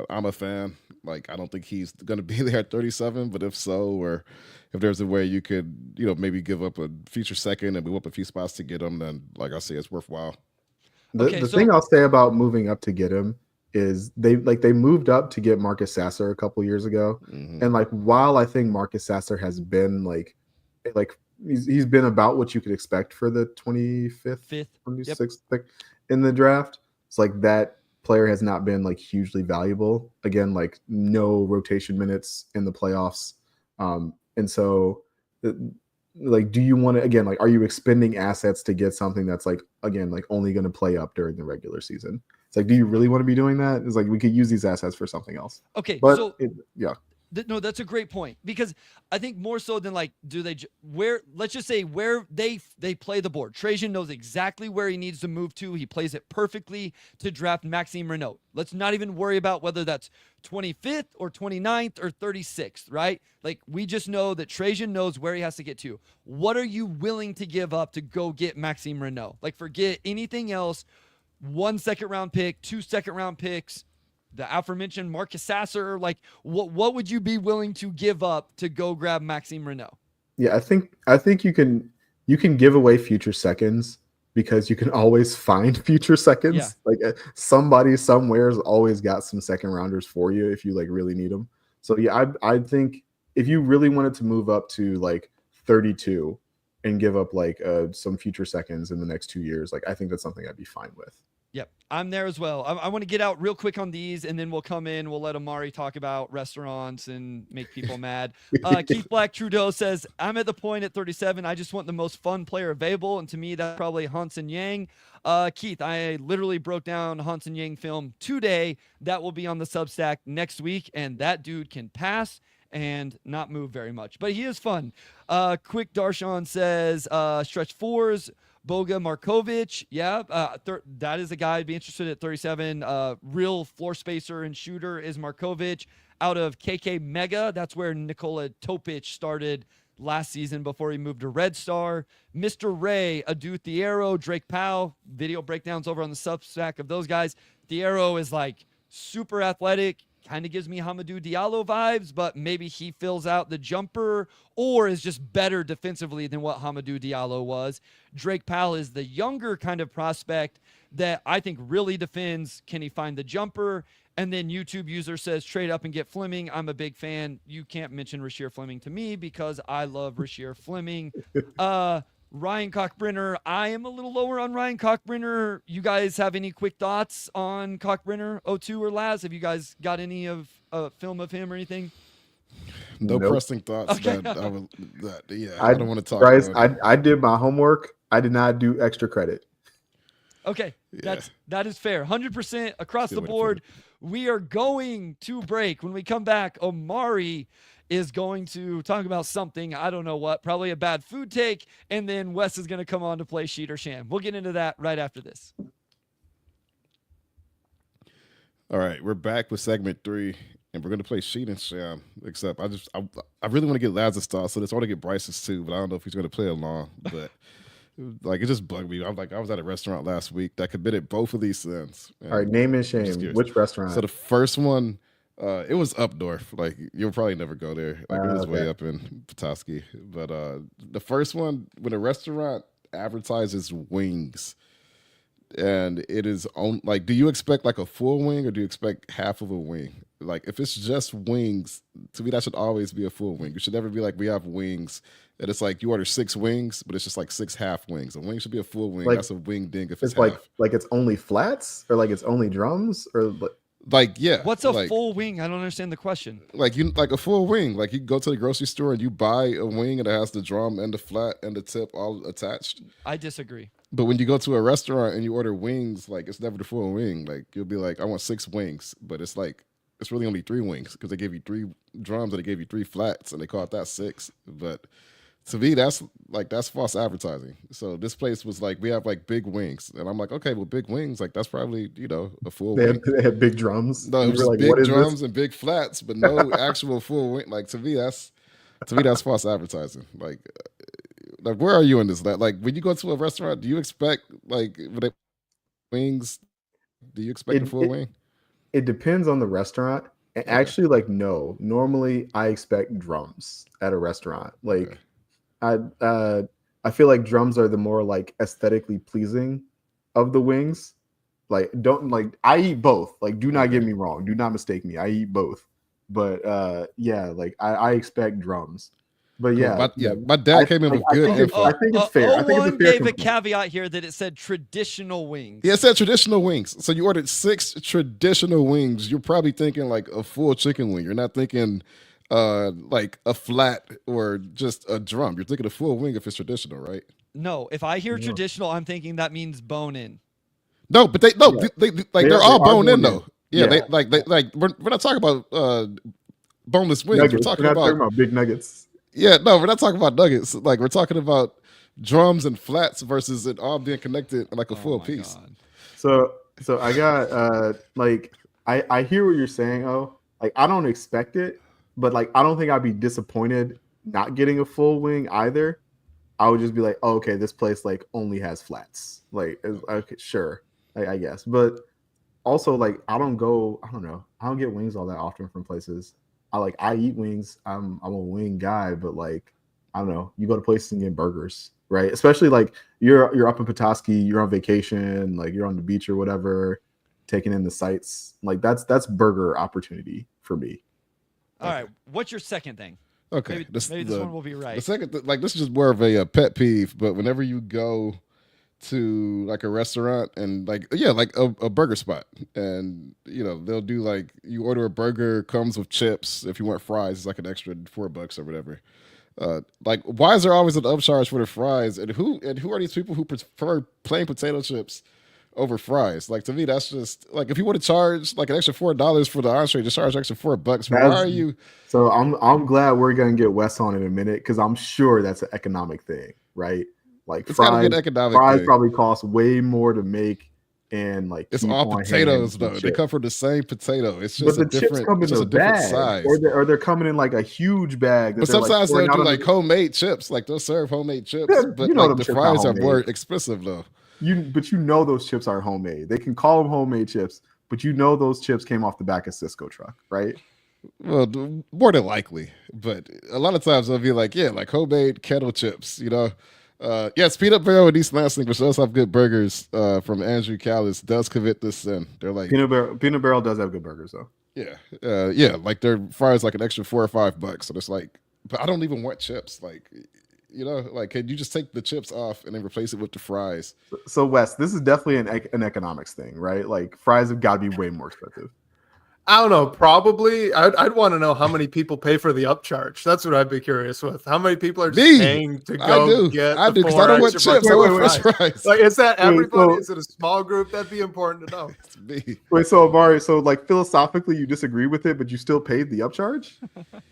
I'm a fan. Like I don't think he's going to be there at 37, but if so, or if there's a way you could, maybe give up a future second and move up a few spots to get him, then like I say, it's worthwhile. The thing I'll say about moving up to get him is they moved up to get Marcus Sasser a couple years ago. Mm-hmm. And like while I think Marcus Sasser has been like he's been about what you could expect for the 25th, 26th pick in the draft. It's like that player has not been like hugely valuable. Again, like no rotation minutes in the playoffs. And so like do you want to, again, like are you expending assets to get something that's like, again, like only going to play up during the regular season? It's like, do you really want to be doing that? It's like we could use these assets for something else. Okay, but so no, that's a great point, because I think more so than like let's just say where they play the board. Trajan knows exactly where he needs to move to. He plays it perfectly to draft Maxime Raynaud. Let's not even worry about whether that's 25th or 29th or 36th, right? Like we just know that Trajan knows where he has to get to. What are you willing to give up to go get Maxime Raynaud? Like forget anything else. 1 second round pick, 2 second round picks, the aforementioned Marcus Sasser? Like, what would you be willing to give up to go grab Maxime Raynaud? Yeah, I think you can give away future seconds because you can always find future seconds. Yeah. Like somebody somewhere's always got some second rounders for you if you like really need them. So yeah, I think if you really wanted to move up to like 32 and give up like some future seconds in the next 2 years, like I think that's something I'd be fine with. Yep, I'm there as well. I want to get out real quick on these, and then we'll come in. We'll let Omari talk about restaurants and make people mad. Keith Black Trudeau says, I'm at the point at 37. I just want the most fun player available, and to me, that's probably Hansen Yang. Keith, I literally broke down Hansen Yang film today. That will be on the Substack next week, and that dude can pass and not move very much, but he is fun. Quick Darshan says, stretch fours, Boga Markovic. Yeah, that is a guy I'd be interested at 37. Real floor spacer and shooter is Markovic out of KK Mega. That's where Nikola Topic started last season before he moved to Red Star. Mr. Ray, Adu Thiero, Drake Powell. Video breakdowns over on the Substack of those guys. Thiero is like super athletic. Kind of gives me Hamidou Diallo vibes, but maybe he fills out the jumper or is just better defensively than what Hamidou Diallo was. Drake Powell is the younger kind of prospect that I think really defends. Can he find the jumper? And then YouTube user says, trade up and get Fleming. I'm a big fan. You can't mention Rasheer Fleming to me because I love Rasheer Fleming. Ryan Cockbrenner, I am a little lower on Ryan Cockbrenner. You guys have any quick thoughts on Cockbrenner, O2 or Laz? Have you guys got any of film of him or anything? No Nope. pressing thoughts. Okay. I don't want to talk Bryce, about it. I did my homework. I did not do extra credit. Okay, Yeah. that is fair. 100% across Good the way to board. We are going to break. When we come back, Omari is going to talk about something, I don't know what, probably a bad food take, and then Wes is going to come on to play Sheet or Sham. We'll get into that right after this. All right, we're back with segment 3, and we're going to play Sheet and Sham. Except I really want to get Laz's thoughts, so I want to get Bryce's too, but I don't know if he's going to play along. But like, it just bugged me. I was at a restaurant last week that committed both of these sins. All right, name and shame. Which restaurant? So the first one, it was up north. Like, you'll probably never go there. Like, it was way up in Petoskey. But the first one, when a restaurant advertises wings, and it is on, like, do you expect like a full wing or do you expect half of a wing? Like, if it's just wings, to me that should always be a full wing. It should never be like, we have wings and it's like you order 6 wings, but it's just like 6 half wings. A wing should be a full wing. Like, that's a wing ding if it's like half. like it's only flats or like it's only drums or Like, yeah. What's a like, full wing? I don't understand the question. like a full wing. Like, you go to the grocery store and you buy a wing and it has the drum and the flat and the tip all attached. I disagree. But when you go to a restaurant and you order wings, like, it's never the full wing. Like, you'll be like, I want 6 wings, but it's like, it's really only 3 wings because they gave you 3 drums and they gave you 3 flats and they call it that 6. But to me, that's false advertising. So this place was like, we have like big wings, and I'm like, okay, well, big wings, like that's probably a full wing. they had big drums. No, it was like, big drums and big flats, but no actual full wing. Like, to me, that's false advertising. Like where are you in this? Like, when you go to a restaurant, do you expect like when they wings? Do you expect a full wing? It depends on the restaurant. And actually, like, no. Normally, I expect drums at a restaurant. Like, I feel like drums are the more like aesthetically pleasing of the wings. Like, I eat both. Like, do not get me wrong. Do not mistake me. I eat both. But yeah, like I expect drums. But yeah, my dad came in with good info. I think it's fair. I think it's a fair gave a complaint. caveat here that it said traditional wings. Yeah, it said traditional wings. So you ordered 6 traditional wings. You're probably thinking like a full chicken wing. You're not thinking like a flat or just a drum. You're thinking a full wing if it's traditional, right? No, if I hear traditional, I'm thinking that means bone in. No, but they're all bone in though. Yeah, Yeah. we're not talking about boneless wings. Nuggets. We're talking not about talking about big nuggets. Yeah, no, we're not talking about nuggets. Like, we're talking about drums and flats versus it all being connected in like a full piece. God. So I got like I hear what you're saying. Oh, like I don't expect it, but like I don't think I'd be disappointed not getting a full wing either. I would just be like, oh, okay, this place like only has flats. Like, okay, sure, I guess. But Also, like I don't know, I don't get wings all that often from places. I eat wings. I'm a wing guy, but like I don't know, you go to places and get burgers, right? Especially like you're up in Petoskey, you're on vacation, like you're on the beach or whatever, taking in the sights. Like that's burger opportunity for me. All right. What's your second thing? Okay, Maybe this one will be right. The second, like this is just more of a pet peeve, but whenever you go to like a restaurant and like like a burger spot, and they'll do like you order a burger, comes with chips. If you want fries, it's like an extra $4 or whatever. Like why is there always an upcharge for the fries? And who are these people who prefer plain potato chips over fries? Like to me, that's just like if you want to charge like an extra $4 for the entree, just charge extra $4. But why are you? So I'm glad we're gonna get Wes on in a minute because I'm sure that's an economic thing, right? Like It's gotta be an economic fries thing. probably cost way more to make and like It's keep all on potatoes hand though. than They chips. come from the same potato. It's But just the a chips different, come in it's just a a different bag, size. or they're coming in like a huge bag. But they're, like, sometimes they'll pouring out do on like the- homemade chips. Like they'll serve homemade chips. Yeah, But you know like them the chips fries are are more homemade. expensive though. But you know those chips are homemade. They can call them homemade chips, but you know those chips came off the back of Cisco truck, right? Well, more than likely. But a lot of times they'll be like, like homemade kettle chips, Yes, Peanut Barrel and East Lansing, which does have good burgers from Andrew Callis, does commit this sin. They're like Peanut Barrel does have good burgers though. like their fries like an extra $4 or $5. So it's like, but I don't even want chips. Like, like can you just take the chips off and then replace it with the fries? So Wes, this is definitely an economics thing, right? Like fries have got to be way more expensive. I don't know. Probably, I'd want to know how many people pay for the upcharge. That's what I'd be curious with. How many people are just paying to go get? I do because four I don't want extra chips. I burgers want with French fries? fries. Like, is that everybody? so- Is it a small group? That'd be important to know. It's me. Wait, so Omari, so like philosophically you disagree with it, but you still paid the upcharge?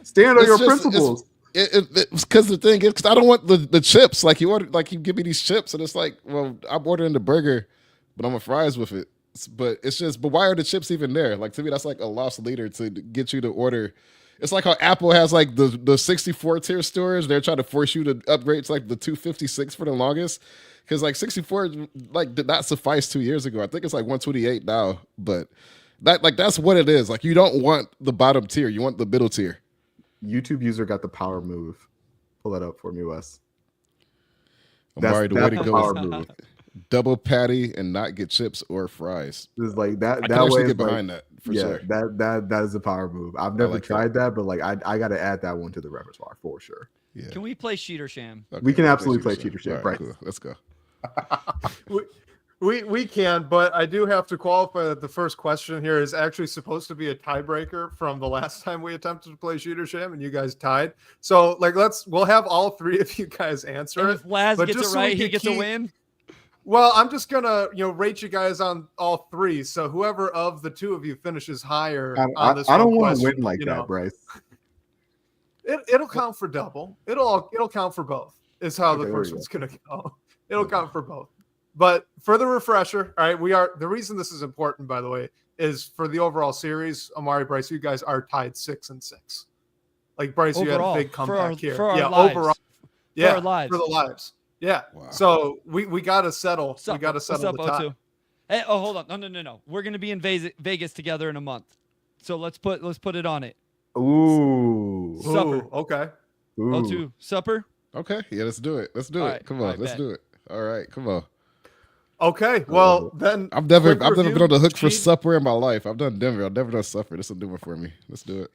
Stand on your principles. It's because the thing is, because I don't want the chips. Like you give me these chips, and it's like, well, I'm ordering the burger, but I'm a fries with it. But why are the chips even there? Like to me, that's like a lost leader to get you to order. It's like how Apple has like the 64 tier stores. They're trying to force you to upgrade to like the 256 for the longest, because like 64 like did not suffice 2 years ago. I think it's like 128 now. But that's what it is. Like you don't want the bottom tier, you want the middle tier. YouTube user got the power move. Pull that up for me, Wes. Omari, the way to the go power is move. double patty and not get chips or fries. It's like that. I can that actually way get is like- behind that for sure. That is a power move. I've never like tried that, but like I got to add that one to the repertoire for sure. Yeah. Can we play Sheet or Sham? Okay, We can we'll absolutely play cheater shit, All right? Cool. Let's go. We can, but I do have to qualify that the first question here is actually supposed to be a tiebreaker from the last time we attempted to play Sheet or Sham, and you guys tied. So like we'll have all three of you guys answer And it. if Laz but gets just it so we right, he can gets a keep- win. Well, I'm just gonna rate you guys on all three. So whoever of the two of you finishes higher on this, I don't one want to question, win like that, Bryce. It'll count for double. It'll count for both. Is how Okay, the there first we one's gonna go. It'll count for both. But for the refresher, all right, the reason this is important, by the way, is for the overall series. Omari, Bryce, you guys are tied 6-6. Like Bryce, you had a Overall, big comeback here. for our Yeah, lives. overall. For Yeah, our lives. for the lives. Yeah. Wow. So we gotta settle. What's up, We gotta what's settle up, the tie. O2? Hey, hold on. No. We're gonna be in Vegas together in a month. So let's put it on it. Ooh. Supper. Ooh, okay. Ooh. O2, supper. Okay. Yeah, let's do it. Let's do All it. right, Come all on. right, Let's bet. do it. All right. Come on. Okay. Well, then I've never quick been review, on the hook for Sheet- supper in my life. I've done Denver. I've never done supper. This will do it for me. Let's do it.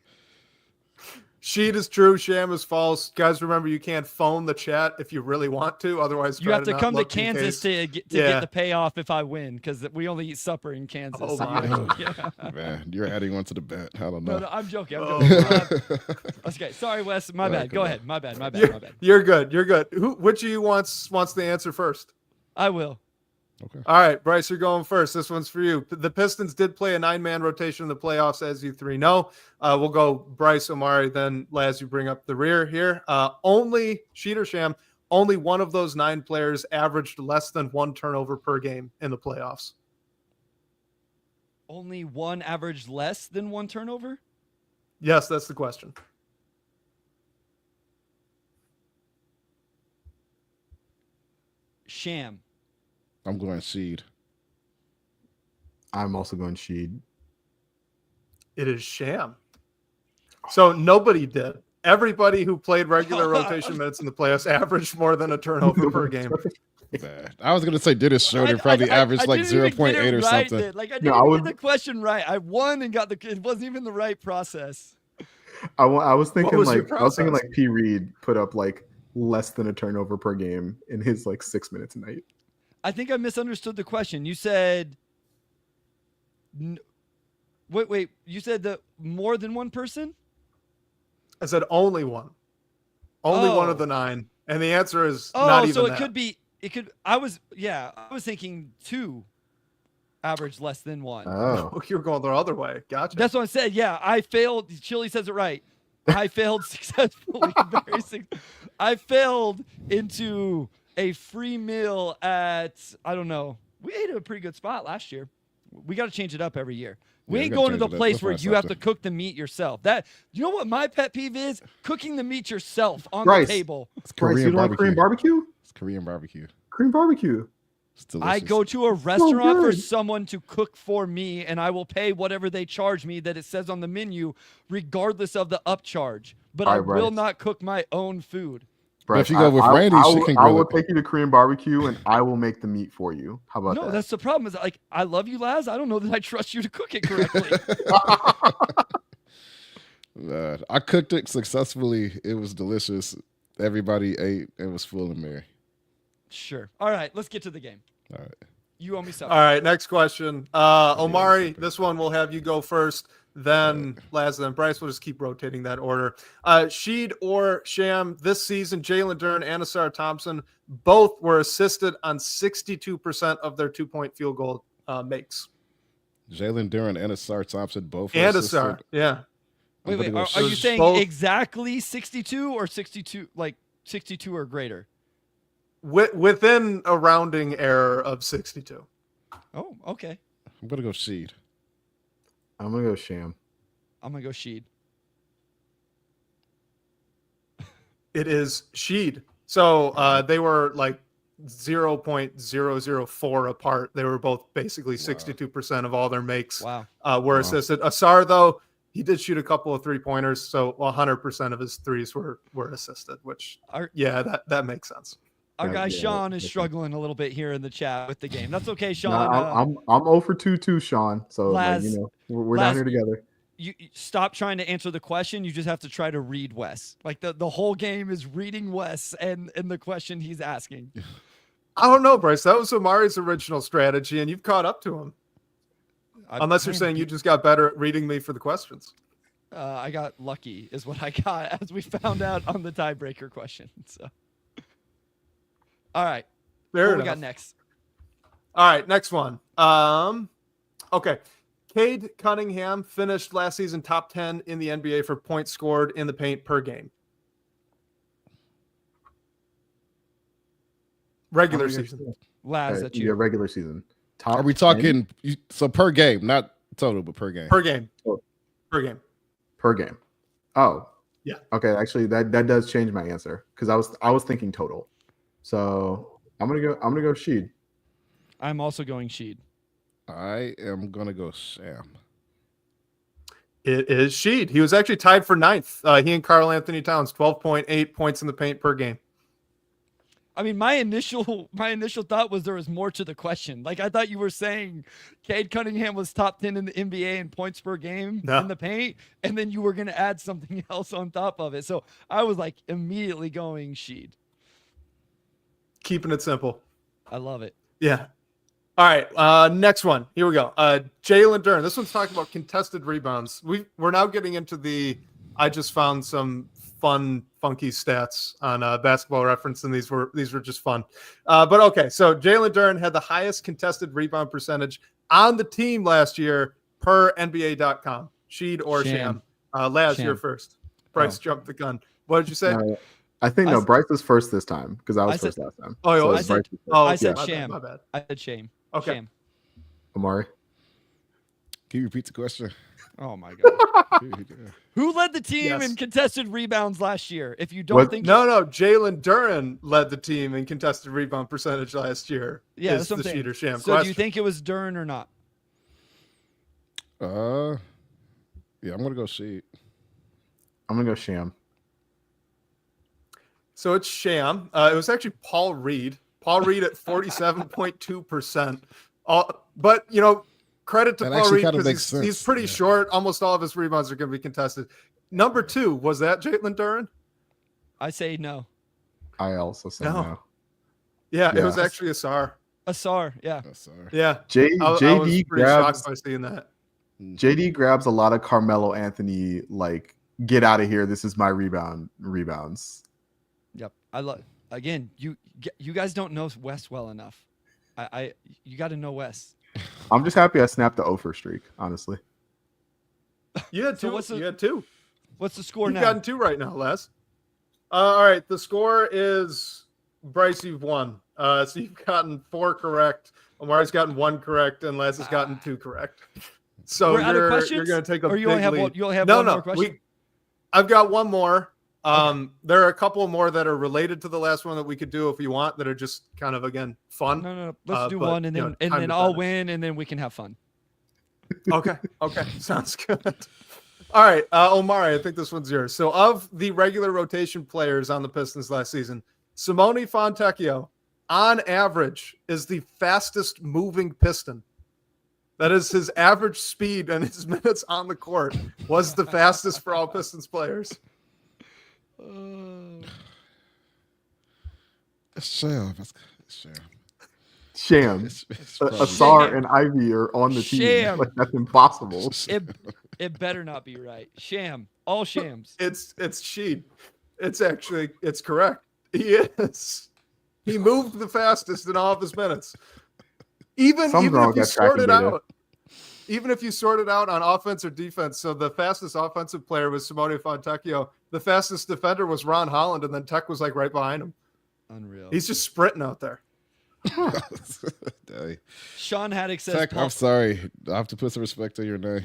Sheet is true. Sham is false. Guys, remember you can't phone the chat if you really want to. Otherwise, You try have to not come to look in Kansas case- to Yeah. get the payoff if I win, because we only eat supper in Kansas. Oh, So my. yeah. Man, you're adding one to the bet. I don't know. No, I'm joking. Oh, Okay, sorry, Wes. My All right, bad. come Go on. ahead. My bad. You're good. You're good. Which of you wants the answer first? I will. Okay. All right, Bryce, you're going first. This one's for you. The Pistons did play a 9-man rotation in the playoffs, as you three know. We'll go Bryce, Omari, then Laz, you bring up the rear here. Only Sheet or Sham, only one of those 9 players averaged less than 1 turnover per game in the playoffs. Only one averaged less than 1 turnover? Yes, that's the question. Sham. I'm going seed. I'm also going Sheed. It is sham. So nobody did. Everybody who played regular rotation minutes in the playoffs averaged more than a turnover per game. Man, I was gonna say Dennis Schroeder probably averaged like didn't even get 0.8 it or right, something. Like I didn't No, even get the question right. I won and got it wasn't even the right process. I was thinking was your like P. Reed put up like less than a turnover per game in his like 6 minutes a night. I think I misunderstood the question. You said wait, you said that more than one person? I said only one. Only one of Oh. the 9. And the answer is Oh, not even so that. it could I was thinking 2 average less than 1. Oh, You're going the other way. Gotcha. That's what I said. Yeah, I failed. Chili says it right. I failed successfully. I failed into a free meal at, I don't know. We ate at a pretty good spot last year. We got to change it up every year. We Yeah, ain't we going gotta to the change it up. place We'll where find you have to something. cook the meat yourself. You know what my pet peeve is? Cooking the meat yourself on Bryce. the table. It's Bryce, you Korean don't like Korean barbecue. barbecue? It's Korean barbecue. Korean barbecue. It's delicious. I go to a restaurant for good. someone to cook for me, and I will pay whatever they charge me that it says on the menu, regardless of the upcharge. But I All right, will Bryce. not cook my own food. But if you go with Randy, she can I grill will it. take you to Korean barbecue and I will make the meat for you. How about No, that? that's the problem. Is like I love you, Laz. I don't know that I trust you to cook it correctly. I cooked it successfully. It was delicious. Everybody ate and was full and merry. Sure. All right, let's get to the game. All right. You owe me something. All right, next question. Omari, this one will have you go first, then Laz, then Bryce. We'll just keep rotating that order. Sheed or Sham, this season, Jalen Duren and Asar Thompson both were assisted on 62% of their 2-point field goal makes. Jalen Duren and Asar Thompson both. And assisted. Asar, yeah. Wait. gonna go Are you Sham. saying Both- exactly 62 or 62, like 62 or greater? Within a rounding error of 62. Oh, okay. I'm gonna go Sheed. I'm gonna go Sham. I'm gonna go Sheed. It is Sheed. So they were like 0.004 apart. They were both basically 62% of all their makes Wow. were assisted. Asar, though, he did shoot a couple of 3-pointers, so 100% of his threes were assisted, which, that makes sense. Our Yeah, guy yeah, Sean is yeah. struggling a little bit here in the chat with the game. That's okay, No, Sean. I'm 0 for 2 too, Sean. So Laz- we're Laz- down here together. you stop trying to answer the question. You just have to try to read Wes. Like the whole game is reading Wes and the question he's asking. I don't know, Bryce. That was Omari's original strategy, and you've caught up to him. Unless you're saying you just got better at reading me for the questions. I got lucky, is what I got, as we found out on the tiebreaker question. So, all right, Fair what enough. we got next? All right, next one. Okay. Cade Cunningham finished last season top 10 in the NBA for points scored in the paint per game. Regular season. Laz, that's you. Yeah, regular season. Top Are we 10? talking so per game, not total, but per game? Per game. Oh. Per game. Per game. Oh. Yeah. Okay, actually that does change my answer because I was thinking total. So I'm gonna go Sheed. I'm also going Sheed. I am gonna go Sham. It is Sheed. He was actually tied for 9th. He and Karl Anthony Towns, 12.8 points in the paint per game. I mean, my initial thought was there was more to the question. Like I thought you were saying Cade Cunningham was top 10 in the NBA in points per game in the paint, and then you were going to add something else on top of it. So I was like immediately going Sheed. Keeping it simple. I love it. Yeah. All right. Next one. Here we go. Jalen Duren. This one's talking about contested rebounds. We're now getting into the. I just found some fun, funky stats on Basketball Reference, and these were just fun. But okay, so Jalen Duren had the highest contested rebound percentage on the team last year per NBA.com. Sheed or Sham? Laz, Sham. you're first. Bryce jumped the gun. What did you say? I think Bryce was first this time because I was first last time. Oh, So I it's said- Bryce was first. I said my Sham. Bad, my bad. I said Shame. Okay. Sham. Amari. Can you repeat the question? Oh my god. Yeah. Who led the team Yes. in contested rebounds last year? If you don't What? think No. Jalen Duren led the team in contested rebound percentage last year. Yeah, is that's what I'm the saying. Sheed or Sham So question. do you think it was Duren or not? Yeah, I'm gonna go Sheet. I'm gonna go Sham. So it's Sham. It was actually Paul Reed. Paul Reed at 47.2%. But, credit to That Paul actually Reed kinda because makes he's sense, pretty yeah. short. Almost all of his rebounds are going to be contested. Number 2, was that Jalen Duren? I say no. I also say No. no. Yeah, it Yeah. was actually Asar. Asar, yeah. Oh, sorry. Yeah. I was JD pretty grabs shocked by seeing that. JD grabs a lot of Carmelo Anthony, like, get out of here. This is my rebounds. Yep. I love. Again, you guys don't know Wes well enough. You got to know Wes. I'm just happy I snapped the Ofer streak, honestly. You had So two. what's the- You had 2. What's the score You've now? gotten 2 right now, Les. All right. The score is Bryce, you've won. So you've gotten 4 correct. Omari's gotten 1 correct, and Les has gotten 2 correct. So We're out of you're questions? going to take a Or you big only have lead. one- you only have no, one no. more question? I've got one more. There are a couple more that are related to the last one that we could do if you want, that are just kind of, again, fun. No. Let's do but, one, and then time to I'll finish. win, and then we can have fun. Okay. Sounds good. All right. Omari, I think this one's yours. So of the regular rotation players on the Pistons last season, Simone Fontecchio, on average, is the fastest moving Piston. That is, his average speed and his minutes on the court was the fastest for all Pistons players. It's Sham. It's Sham. Sham. It's probably- Asar and Ivy are on the team. Sham. Like, that's impossible. It better not be right. Sham. All shams. It's Sheed. It's correct. He is. He moved the fastest in all of his minutes. Even Something's if wrong with you that tracking sort it data. out, even if you sort it out on offense or defense, so the fastest offensive player was Simone Fontecchio. The fastest defender was Ron Holland, and then Tech was like right behind him. Unreal. He's just sprinting out there. Dang. Sean Haddock says Tech, I'm sorry. I have to put some respect on your name.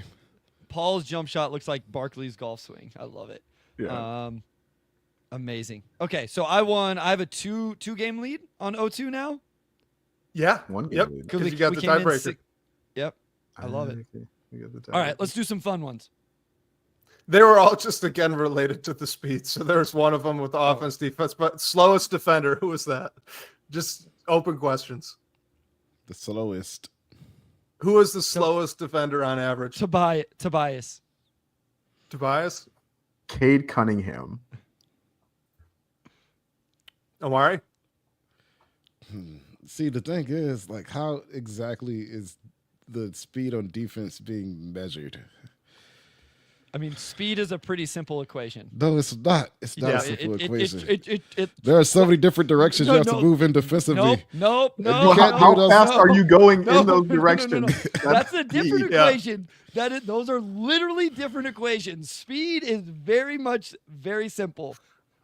Paul's jump shot looks like Barkley's golf swing. I love it. Yeah. Amazing. Okay, so I won. I have a two game lead on O2 now. Yeah. One game Yep. lead. Because we- you got we the came in tiebreaker. six- Yep. I love it. Okay. We got the All right, tiebreaker. let's do some fun ones. They were all just again related to the speed. So there's one of them with the offense, defense, but slowest defender. Who was that? Just open questions. The slowest. Who was the slowest defender on average? Tobias. Tobias? Cade Cunningham. Omari? See, the thing is, like, how exactly is the speed on defense being measured? I mean, speed is a pretty simple equation. No, it's not. It's not Yeah, a simple equation. It, There are so many different directions No, you have no. to move in defensively. Nope. you Well, can't how do those- fast are you going No, in those no. directions? That's a different key. Yeah. equation. Those are literally different equations. Speed is very simple.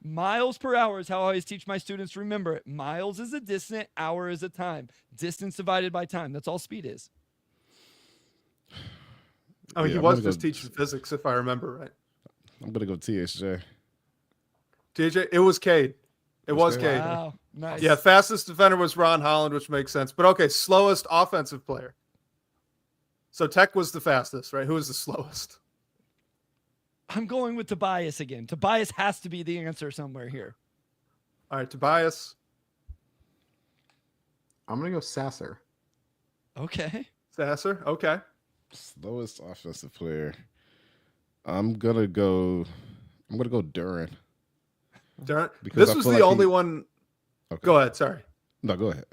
Miles per hour is how I always teach my students to remember it. Miles is a distance, hour is a time. Distance divided by time. That's all speed is. I mean, Yeah, he I'm was gonna just go- teaching physics, if I remember right. I'm gonna go THJ. TJ, it was Cade. It was Cade? Cade. Wow. Nice. Yeah, fastest defender was Ron Holland, which makes sense. But okay, slowest offensive player. So Tech was the fastest, right? Who was the slowest? I'm going with Tobias again. Tobias has to be the answer somewhere here. All right, Tobias, I'm gonna go Sasser. Okay. Sasser. Okay. Slowest offensive player. I'm gonna go Duran. Darren, Because this I was feel the like only he- one. Okay. Go ahead. Sorry. No, go ahead.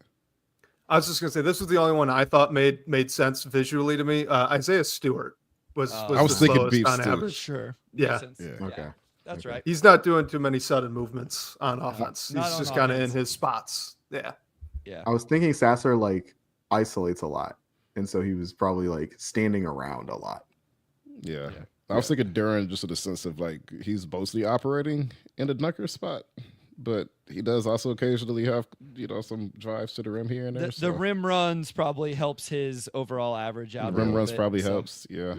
I was just gonna say this was the only one I thought made sense visually to me. Isaiah Stewart was I was the thinking slowest Beefs on too. average. Sure. Yeah. Makes sense. Yeah. Okay. That's Okay. right. He's not doing too many sudden movements on offense. not He's on just kind of in offense. his spots. Yeah. Yeah. I was thinking Sasser like isolates a lot, and so he was probably like standing around a lot. Yeah. Yeah. I was thinking Duran just in the sense of like he's mostly operating in the dunker spot, but he does also occasionally have, some drives to the rim here and there. The rim runs probably helps his overall average out. The a rim little runs bit, probably so- helps. Yeah.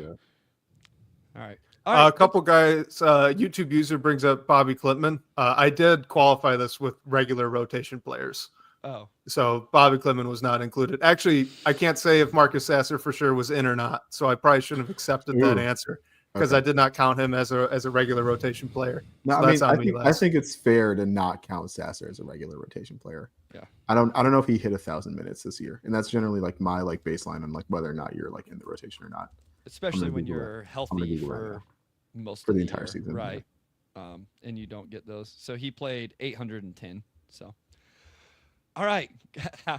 All right. A couple guys, YouTube user brings up Bobby Clipman. I did qualify this with regular rotation players. Oh, So Bobby Clement was not included. Actually, I can't say if Marcus Sasser for sure was in or not. So I probably shouldn't have accepted that Ooh, answer because okay. I did not count him as a regular rotation player. No, So I that's mean, on I me, think I Les. think it's fair to not count Sasser as a regular rotation player. Yeah. I don't know if he hit 1,000 minutes this year, and that's generally like my like baseline on like whether or not you're like in the rotation or not. especially when Google you're I'm gonna healthy Google right for now. most For of the the entire year, season, yeah. right? And you don't get those. So he played 810. So, all right,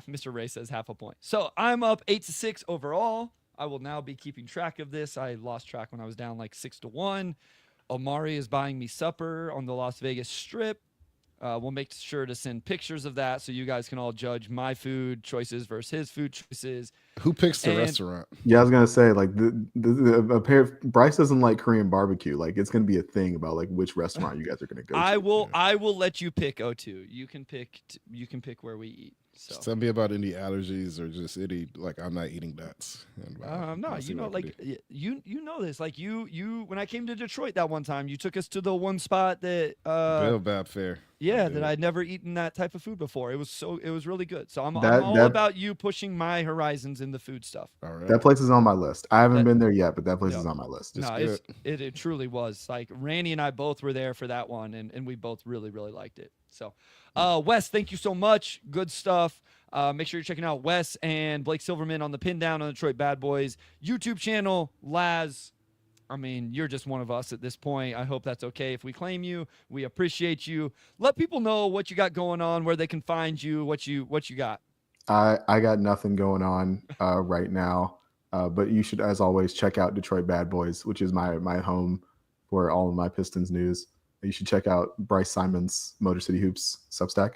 Mr. Ray says half a point. So I'm up 8-6 overall. I will now be keeping track of this. I lost track when I was down like 6-1. Omari is buying me supper on the Las Vegas Strip. We'll make sure to send pictures of that so you guys can all judge my food choices versus his food choices. Who picks the And- restaurant? Yeah, I was gonna say like a pair of, Bryce doesn't like Korean barbecue. Like it's gonna be a thing about like which restaurant you guys are gonna go I to. will. I will let you pick O2. You can pick. You can pick where we eat. So. Just tell me about any allergies or just any like I'm not eating nuts. And, No, I'll see you know, what I can like do. you know this. Like you when I came to Detroit that one time, you took us to the one spot that Bill Bab Fair. yeah, did that it. I'd never eaten that type of food before. It was really good. So I'm That- all that- about you pushing my horizons in the food stuff. All right. That place is on my list. I haven't That- been there yet, but that place Yeah. is on my list. Just No, good. it truly was. Like Randy and I both were there for that one, and we both really liked it. So, Wes, thank you so much. Good stuff. Make sure you're checking out Wes and Blake Silverman on the Pin Down on the Detroit Bad Boys YouTube channel. Laz, I mean, you're just one of us at this point. I hope that's okay if we claim you. We appreciate you. Let people know what you got going on, where they can find you, what you got. I got nothing going on right now, but you should, as always, check out Detroit Bad Boys, which is my home for all of my Pistons news. You should check out Bryce Simon's Motor City Hoops Substack.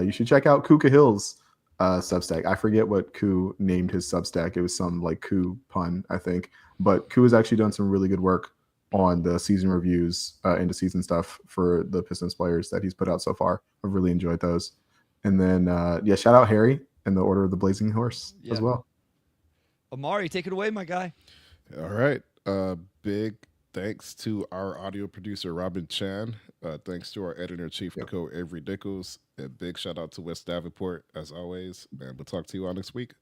You should check out Kuka Hill's Substack. I forget what Koo named his Substack. It was some like Koo pun, I think. But Koo has actually done some really good work on the season reviews, into season stuff for the Pistons players that he's put out so far. I've really enjoyed those. And then, shout out Harry and the Order of the Blazing Horse as Yeah. well. Amari, take it away, my guy. All right. Big thanks to our audio producer, Robin Chan. Thanks to our editor-in-chief, Nicole Avery Nichols. And big shout out to West Davenport, as always. And we'll talk to you all next week.